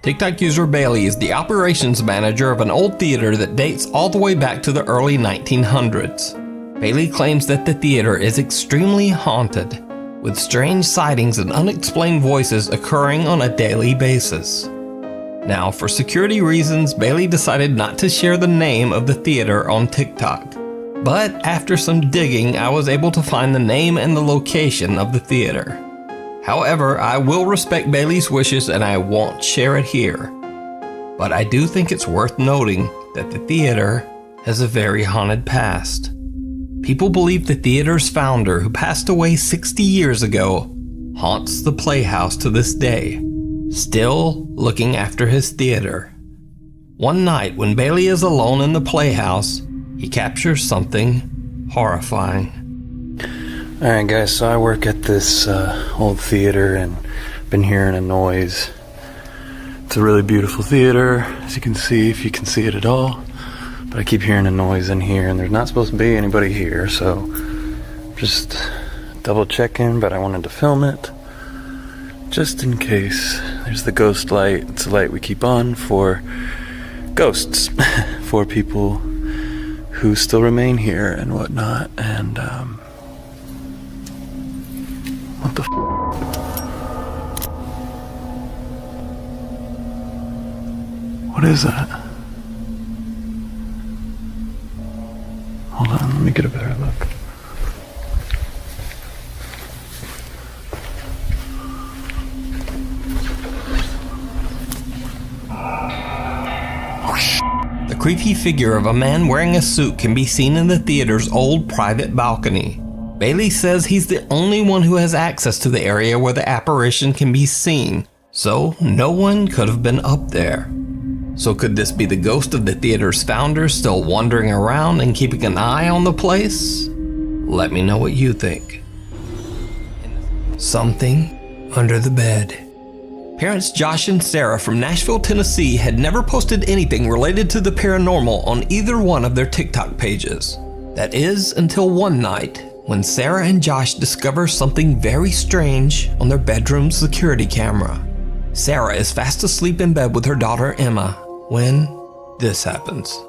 TikTok user Bailey is the operations manager of an old theater that dates all the way back to the early 1900s. Bailey claims that the theater is extremely haunted, with strange sightings and unexplained voices occurring on a daily basis. Now, for security reasons, Bailey decided not to share the name of the theater on TikTok. But after some digging, I was able to find the name and the location of the theater. However, I will respect Bailey's wishes and I won't share it here. But I do think it's worth noting that the theater has a very haunted past. People believe the theater's founder, who passed away 60 years ago, haunts the playhouse to this day, still looking after his theater. One night when Bailey is alone in the playhouse, he captures something horrifying. Alright guys, so I work at this old theater and been hearing a noise. It's a really beautiful theater, as you can see, if you can see it at all. But I keep hearing a noise in here and there's not supposed to be anybody here, so just double checking, but I wanted to film it just in case. There's the ghost light. It's a light we keep on for ghosts, for people who still remain here and whatnot. And what the what is that? Hold on, let me get a better look. The creepy figure of a man wearing a suit can be seen in the theater's old private balcony. Bailey says he's the only one who has access to the area where the apparition can be seen, so no one could have been up there. So could this be the ghost of the theater's founder still wandering around and keeping an eye on the place? Let me know what you think. Something under the bed. Parents Josh and Sarah from Nashville, Tennessee had never posted anything related to the paranormal on either one of their TikTok pages. That is until one night when Sarah and Josh discover something very strange on their bedroom security camera. Sarah is fast asleep in bed with her daughter Emma when this happens.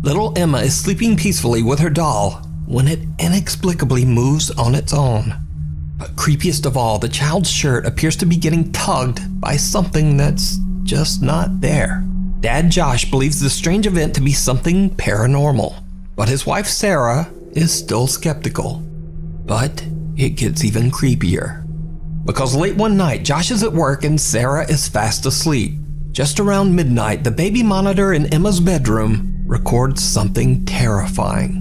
Little Emma is sleeping peacefully with her doll when it inexplicably moves on its own. But creepiest of all, the child's shirt appears to be getting tugged by something that's just not there. Dad Josh believes the strange event to be something paranormal, but his wife Sarah is still skeptical. But it gets even creepier. Because late one night, Josh is at work and Sarah is fast asleep. Just around midnight, the baby monitor in Emma's bedroom records something terrifying.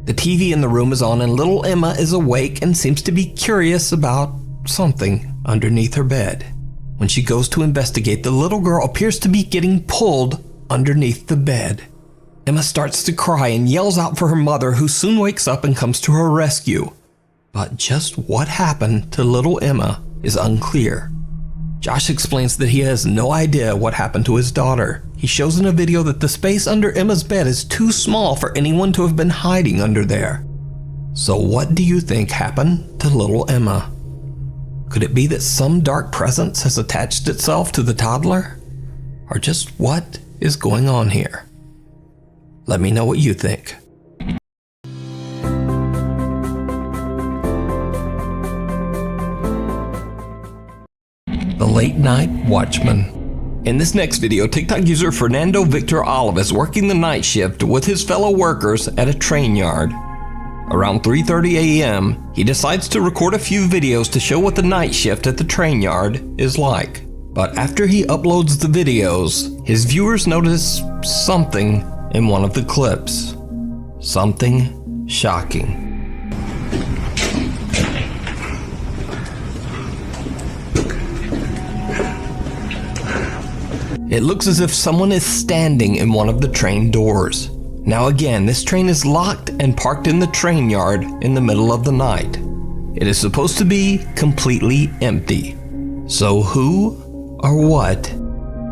The TV in the room is on and little Emma is awake and seems to be curious about something underneath her bed. When she goes to investigate, the little girl appears to be getting pulled underneath the bed. Emma starts to cry and yells out for her mother, who soon wakes up and comes to her rescue. But just what happened to little Emma is unclear. Josh explains that he has no idea what happened to his daughter. He he shows in a video that the space under Emma's bed is too small for anyone to have been hiding under there. So what do you think happened to little Emma? Could it be that some dark presence has attached itself to the toddler? Or just what is going on here? Let me know what you think. The Late Night Watchman. In this next video, TikTok user Fernando Victor Olive is working the night shift with his fellow workers at a train yard. Around 3:30 a.m., he decides to record a few videos to show what the night shift at the train yard is like. But after he uploads the videos, his viewers notice something in one of the clips. Something shocking. It looks as if someone is standing in one of the train doors. Now again, this train is locked and parked in the train yard in the middle of the night. It is supposed to be completely empty. So who or what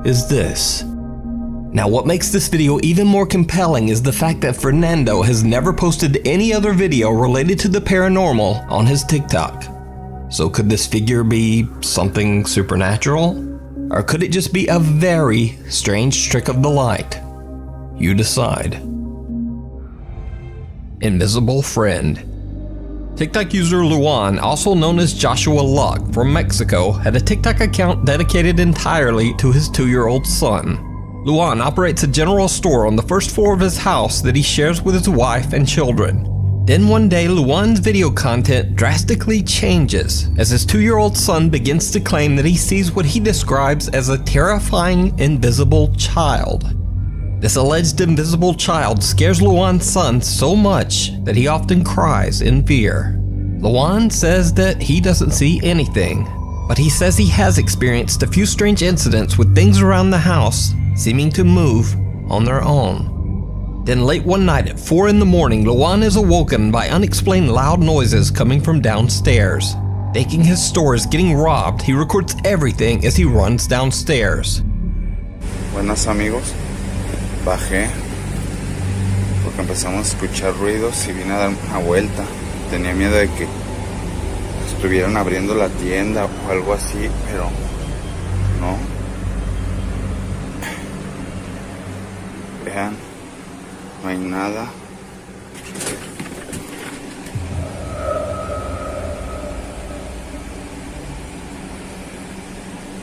is this? Now what makes this video even more compelling is the fact that Fernando has never posted any other video related to the paranormal on his TikTok. So could this figure be something supernatural? Or could it just be a very strange trick of the light? You decide. Invisible Friend. TikTok user Luan, also known as Joshua Luck from Mexico, had a TikTok account dedicated entirely to his 2-year-old son. Luan operates a general store on the first floor of his house that he shares with his wife and children. Then one day, Luan's video content drastically changes as his 2-year-old son begins to claim that he sees what he describes as a terrifying invisible child. This alleged invisible child scares Luan's son so much that he often cries in fear. Luan says that he doesn't see anything, but he says he has experienced a few strange incidents with things around the house seeming to move on their own. Then late one night at 4 in the morning, Luan is awoken by unexplained loud noises coming from downstairs. Thinking his store is getting robbed, he records everything as he runs downstairs. Buenas amigos, bajé porque empezamos a escuchar ruidos y vine a dar una vuelta. Tenía miedo de que estuvieran abriendo la tienda o algo así, pero no. Vean. No hay nada.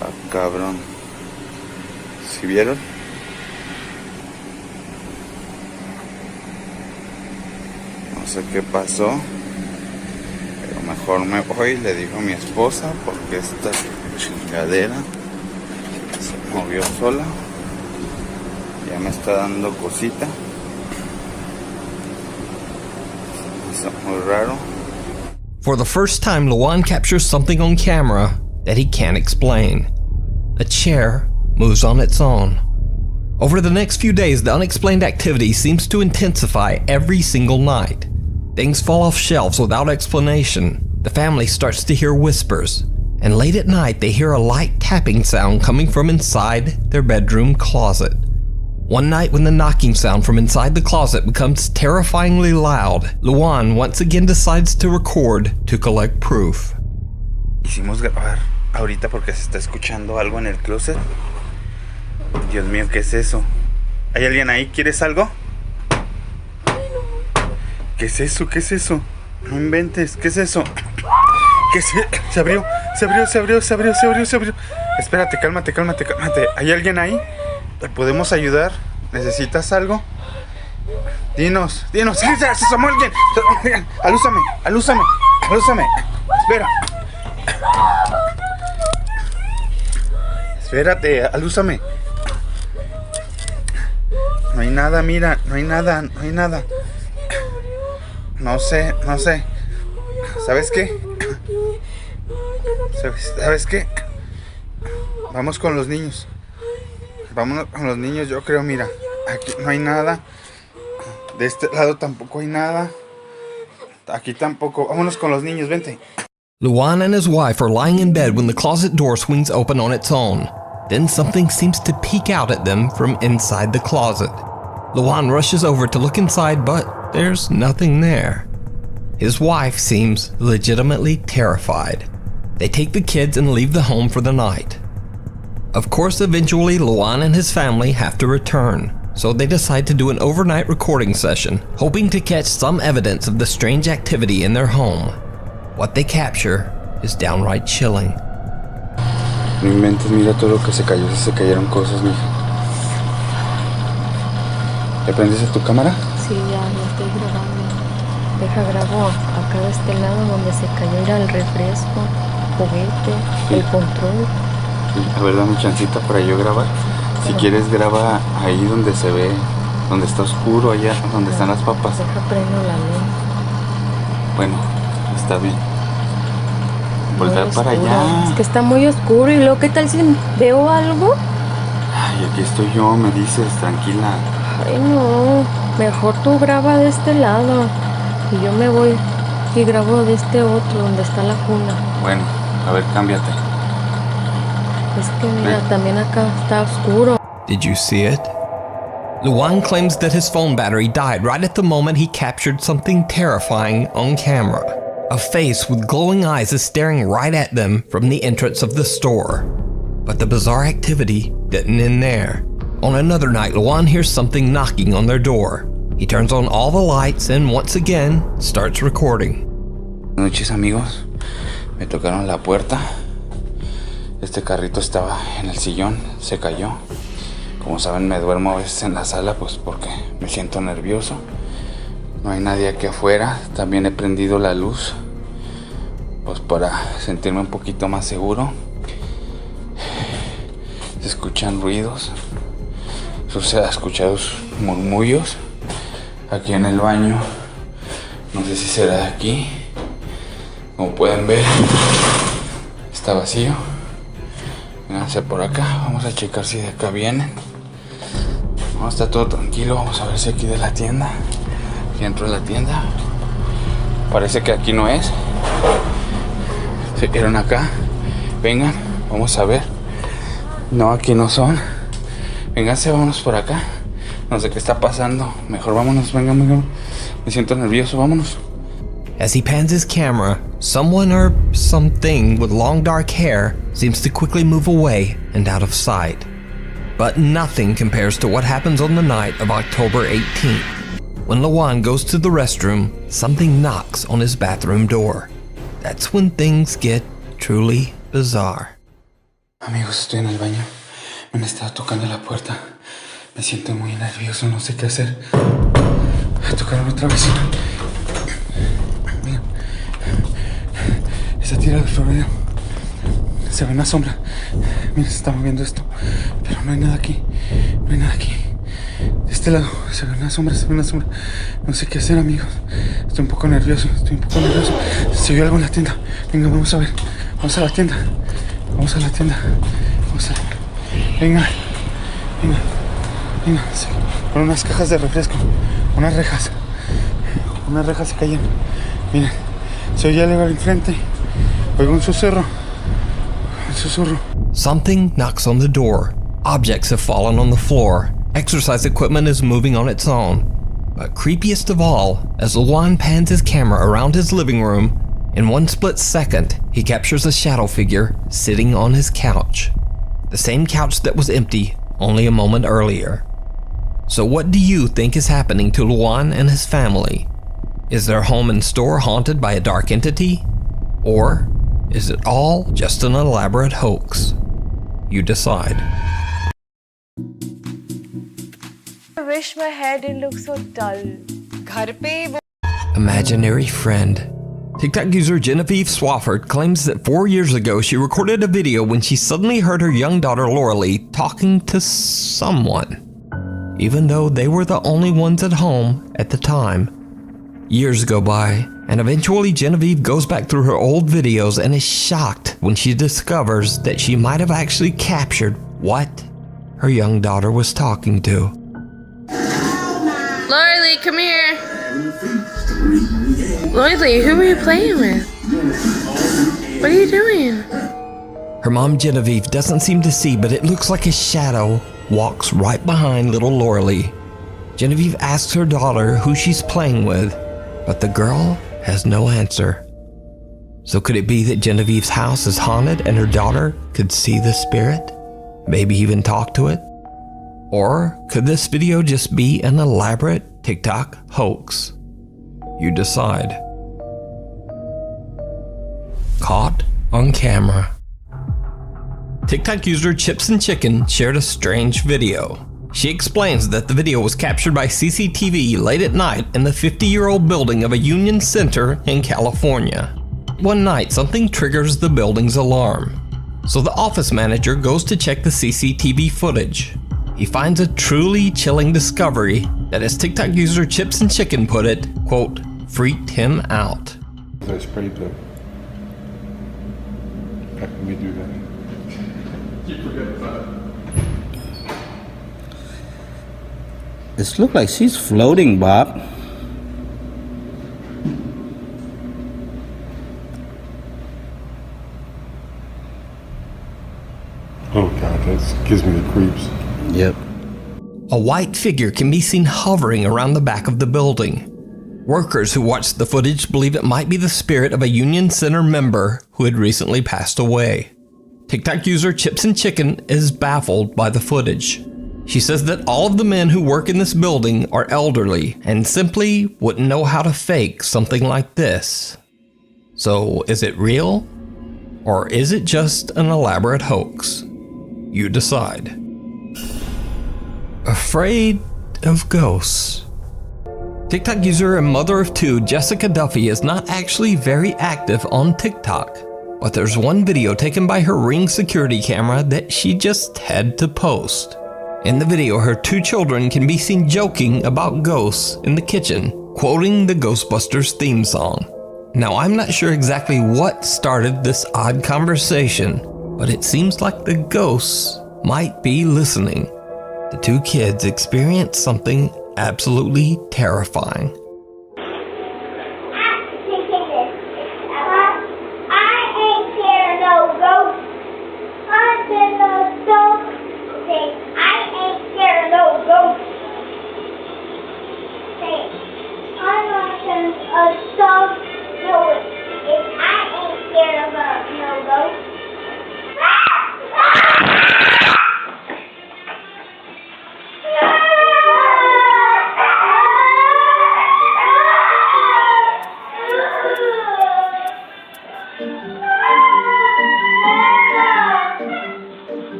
Ah, cabrón. ¿Sí vieron? No sé qué pasó, pero mejor me voy, le digo a mi esposa, porque esta chingadera se movió sola. Ya me está dando cosita. Muy raro. For the first time, Luan captures something on camera that he can't explain. A chair moves on its own. Over the next few days, the unexplained activity seems to intensify every single night. Things fall off shelves without explanation. The family starts to hear whispers. And late at night, they hear a light tapping sound coming from inside their bedroom closet. One night when the knocking sound from inside the closet becomes terrifyingly loud, Luan once again decides to record to collect proof. Quisimos grabar ahorita porque se está escuchando algo en el closet. Dios mío, ¿qué es eso? ¿Hay alguien ahí? ¿Quieres algo? ¿Qué es eso? ¿Qué es eso? No inventes, ¿qué es eso? ¿Qué es? Se abrió. Espérate, cálmate. ¿Hay alguien ahí? ¿Te podemos ayudar? ¿Necesitas algo? Dinos. ¡Se asomó alguien! ¡Alúzame! Espera. Espérate, alúzame. No hay nada, mira, no hay nada. No sé. ¿Sabes qué? Vamos con los niños. Vámonos con los niños, yo creo, mira. Aquí no hay nada. De este lado tampoco hay nada. Aquí tampoco. Vámonos con los niños, vente. Luan and his wife are lying in bed when the closet door swings open on its own. Then something seems to peek out at them from inside the closet. Luan rushes over to look inside, but there's nothing there. His wife seems legitimately terrified. They take the kids and leave the home for the night. Of course, eventually Luan and his family have to return, so they decide to do an overnight recording session, hoping to catch some evidence of the strange activity in their home. What they capture is downright chilling. No inventes, mira todo lo que se cayó, se cayeron cosas, mija. ¿Le prendes a tu cámara? Sí, ya estoy grabando. Deja grabo acá de este lado donde se cayó, era el refresco, juguete, sí. El control. Sí, a ver, dame chancita para yo grabar. Si quieres, graba ahí donde se ve, donde está oscuro, allá donde están las papas. Deja prendo la luz. Bueno, está bien. Voltar para allá. Es que está muy oscuro. ¿Y luego qué tal si veo algo? Ay, aquí estoy yo, me dices, tranquila. Ay, no. Mejor tú graba de este lado. Y yo me voy y grabo de este otro, donde está la cuna. Bueno, a ver, cámbiate. Es que mira, también acá está oscuro. Did you see it? Luan claims that his phone battery died right at the moment he captured something terrifying on camera. A face with glowing eyes is staring right at them from the entrance of the store. But the bizarre activity didn't end there. On another night, Luan hears something knocking on their door. He turns on all the lights and once again starts recording. Buenas noches, amigos. Me tocaron la puerta. Este carrito estaba en el sillón, se cayó. Como saben, me duermo a veces en la sala pues porque me siento nervioso. No hay nadie aquí afuera. También he prendido la luz pues para sentirme un poquito más seguro. Se escuchan ruidos. Se ha escuchado murmullos aquí en el baño. No sé si será de aquí. Como pueden ver, está vacío. Vénganse por acá. Vamos a checar si de acá vienen. No, está todo tranquilo. Vamos a ver si aquí de la tienda. Aquí dentro de la tienda. Parece que aquí no es. Se quedaron acá. Vengan, vamos a ver. No, aquí no son. Vénganse, vámonos por acá. No sé qué está pasando. Mejor vámonos, vengan, vengan. Me siento nervioso, vámonos. As he pans his camera, someone or something with long dark hair seems to quickly move away and out of sight. But nothing compares to what happens on the night of October 18th. When Luan goes to the restroom, something knocks on his bathroom door. That's when things get truly bizarre. Amigos, estoy en el baño. Me han estado tocando la puerta. Me siento muy nervioso, no sé qué hacer. Voy a tocar otra vez. Miren. Esa tira de florero. Se ve una sombra. Miren, se está moviendo esto. Pero no hay nada aquí. No hay nada aquí. De este lado se ve una sombra, se ve una sombra. No sé qué hacer, amigos. Estoy un poco nervioso, Se vio algo en la tienda. Venga, vamos a ver. Vamos a la tienda. Vamos a la tienda. Vamos a... Venga. Venga. Venga. Sí. Con unas cajas de refresco. Unas rejas. Unas rejas se cayeron. Miren. Se oye algo al enfrente. Oigo un susurro. Un susurro. Something knocks on the door. Objects have fallen on the floor. Exercise equipment is moving on its own. But creepiest of all, as Luan pans his camera around his living room, in one split second, he captures a shadow figure sitting on his couch. The same couch that was empty only a moment earlier. So what do you think is happening to Luan and his family? Is their home and store haunted by a dark entity? Or is it all just an elaborate hoax? You decide. I wish my hair didn't look so dull. घर पे वो Imaginary friend. TikTok user Genevieve Swafford claims that 4 years ago she recorded a video when she suddenly heard her young daughter Lauralee talking to someone, even though they were the only ones at home at the time. Years go by, and eventually Genevieve goes back through her old videos and is shocked when she discovers that she might have actually captured what her young daughter was talking to. Lauralee, come here. Lauralee, who are you playing with? What are you doing? Her mom Genevieve doesn't seem to see, but it looks like a shadow walks right behind little Lauralee. Genevieve asks her daughter who she's playing with, but the girl has no answer. So could it be that Genevieve's house is haunted and her daughter could see the spirit? Maybe even talk to it? Or could this video just be an elaborate TikTok hoax? You decide. Caught on camera. TikTok user Chips and Chicken shared a strange video. She explains that the video was captured by CCTV late at night in the 50-year-old building of a Union Center in California. One night, something triggers the building's alarm. So the office manager goes to check the CCTV footage. He finds a truly chilling discovery that, as TikTok user Chips and Chicken put it, quote, freaked him out. I sprayed the pep when we do that. You forget about it. It looks like she's floating, Bob. Oh God, that gives me the creeps. Yep. A white figure can be seen hovering around the back of the building. Workers who watched the footage believe it might be the spirit of a Union Center member who had recently passed away. TikTok user Chips and Chicken is baffled by the footage. She says that all of the men who work in this building are elderly and simply wouldn't know how to fake something like this. So is it real? Or is it just an elaborate hoax? You decide. Afraid of ghosts. TikTok user and mother of two Jessica Duffy is not actually very active on TikTok, but there's one video taken by her Ring security camera that she just had to post. In the video, her two children can be seen joking about ghosts in the kitchen, quoting the Ghostbusters theme song. Now, I'm not sure exactly what started this odd conversation, but it seems like the ghosts might be listening. The two kids experience something absolutely terrifying.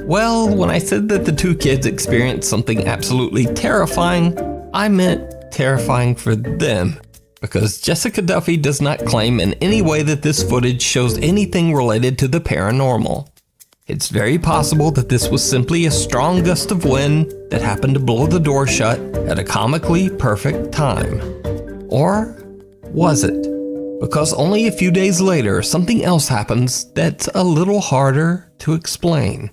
Well, when I said that the two kids experienced something absolutely terrifying, I meant terrifying for them. Because Jessica Duffy does not claim in any way that this footage shows anything related to the paranormal. It's very possible that this was simply a strong gust of wind that happened to blow the door shut at a comically perfect time. Or was it? Because only a few days later, something else happens that's a little harder to explain.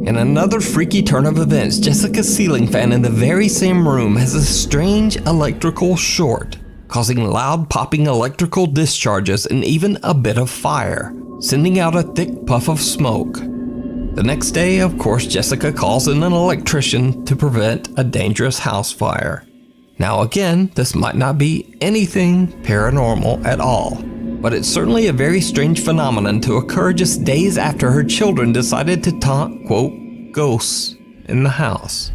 In another freaky turn of events, Jessica's ceiling fan in the very same room has a strange electrical short, causing loud popping electrical discharges and even a bit of fire, sending out a thick puff of smoke. The next day, of course, Jessica calls in an electrician to prevent a dangerous house fire. Now again, this might not be anything paranormal at all, but it's certainly a very strange phenomenon to occur just days after her children decided to taunt, quote, ghosts in the house.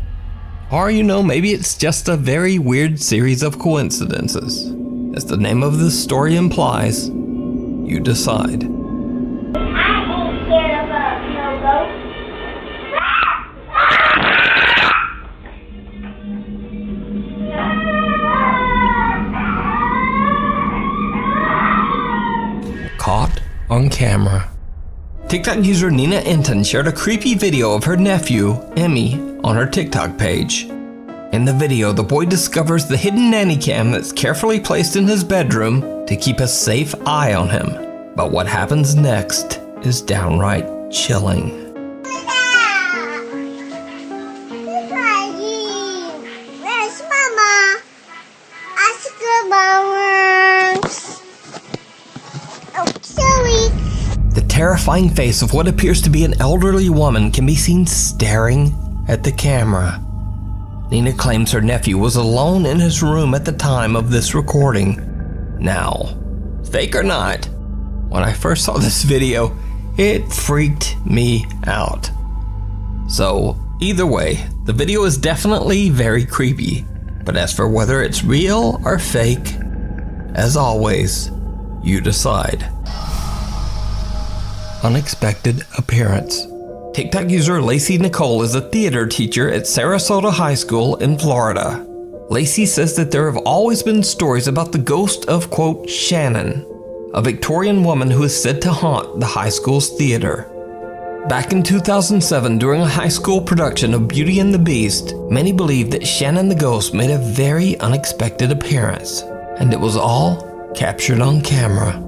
Or, maybe it's just a very weird series of coincidences. As the name of this story implies, you decide. I ain't scared of no ghost. Caught on camera. TikTok user Nina Enton shared a creepy video of her nephew, Emmy, on her TikTok page. In the video, the boy discovers the hidden nanny cam that's carefully placed in his bedroom to keep a safe eye on him. But what happens next is downright chilling. Where's Mama? Ask her Mama. Oh, sorry. The terrifying face of what appears to be an elderly woman can be seen staring at the camera. Nina claims her nephew was alone in his room at the time of this recording. Now, fake or not, when I first saw this video, it freaked me out. So, either way, the video is definitely very creepy. But as for whether it's real or fake, as always, you decide. Unexpected appearance. TikTok user Lacey Nicole is a theater teacher at Sarasota High School in Florida. Lacey says that there have always been stories about the ghost of, quote, Shannon, a Victorian woman who is said to haunt the high school's theater. Back in 2007, during a high school production of Beauty and the Beast, many believed that Shannon the ghost made a very unexpected appearance, and it was all captured on camera.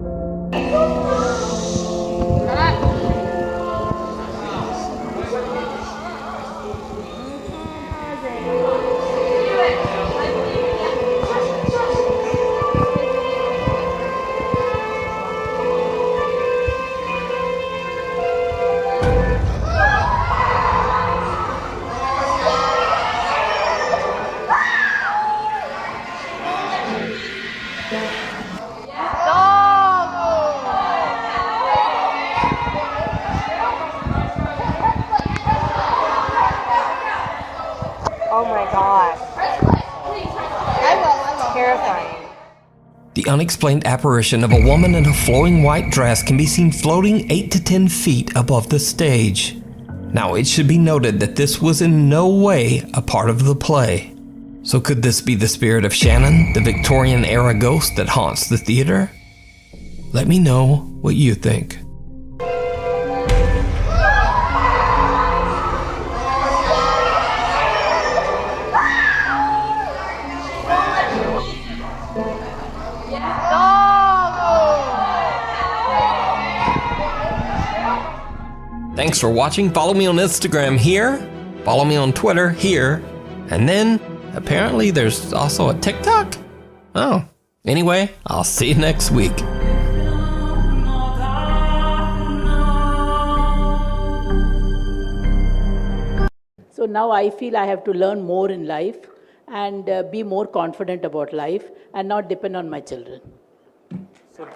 Oh my god. Terrifying. The unexplained apparition of a woman in a flowing white dress can be seen floating 8 to 10 feet above the stage. Now, it should be noted that this was in no way a part of the play. So could this be the spirit of Shannon, the Victorian-era ghost that haunts the theater? Let me know what you think. Thanks for watching. Follow me on Instagram here. Follow me on Twitter here. And then, apparently there's also a TikTok? Oh. Anyway, I'll see you next week. So now I feel I have to learn more in life and be more confident about life and not depend on my children. So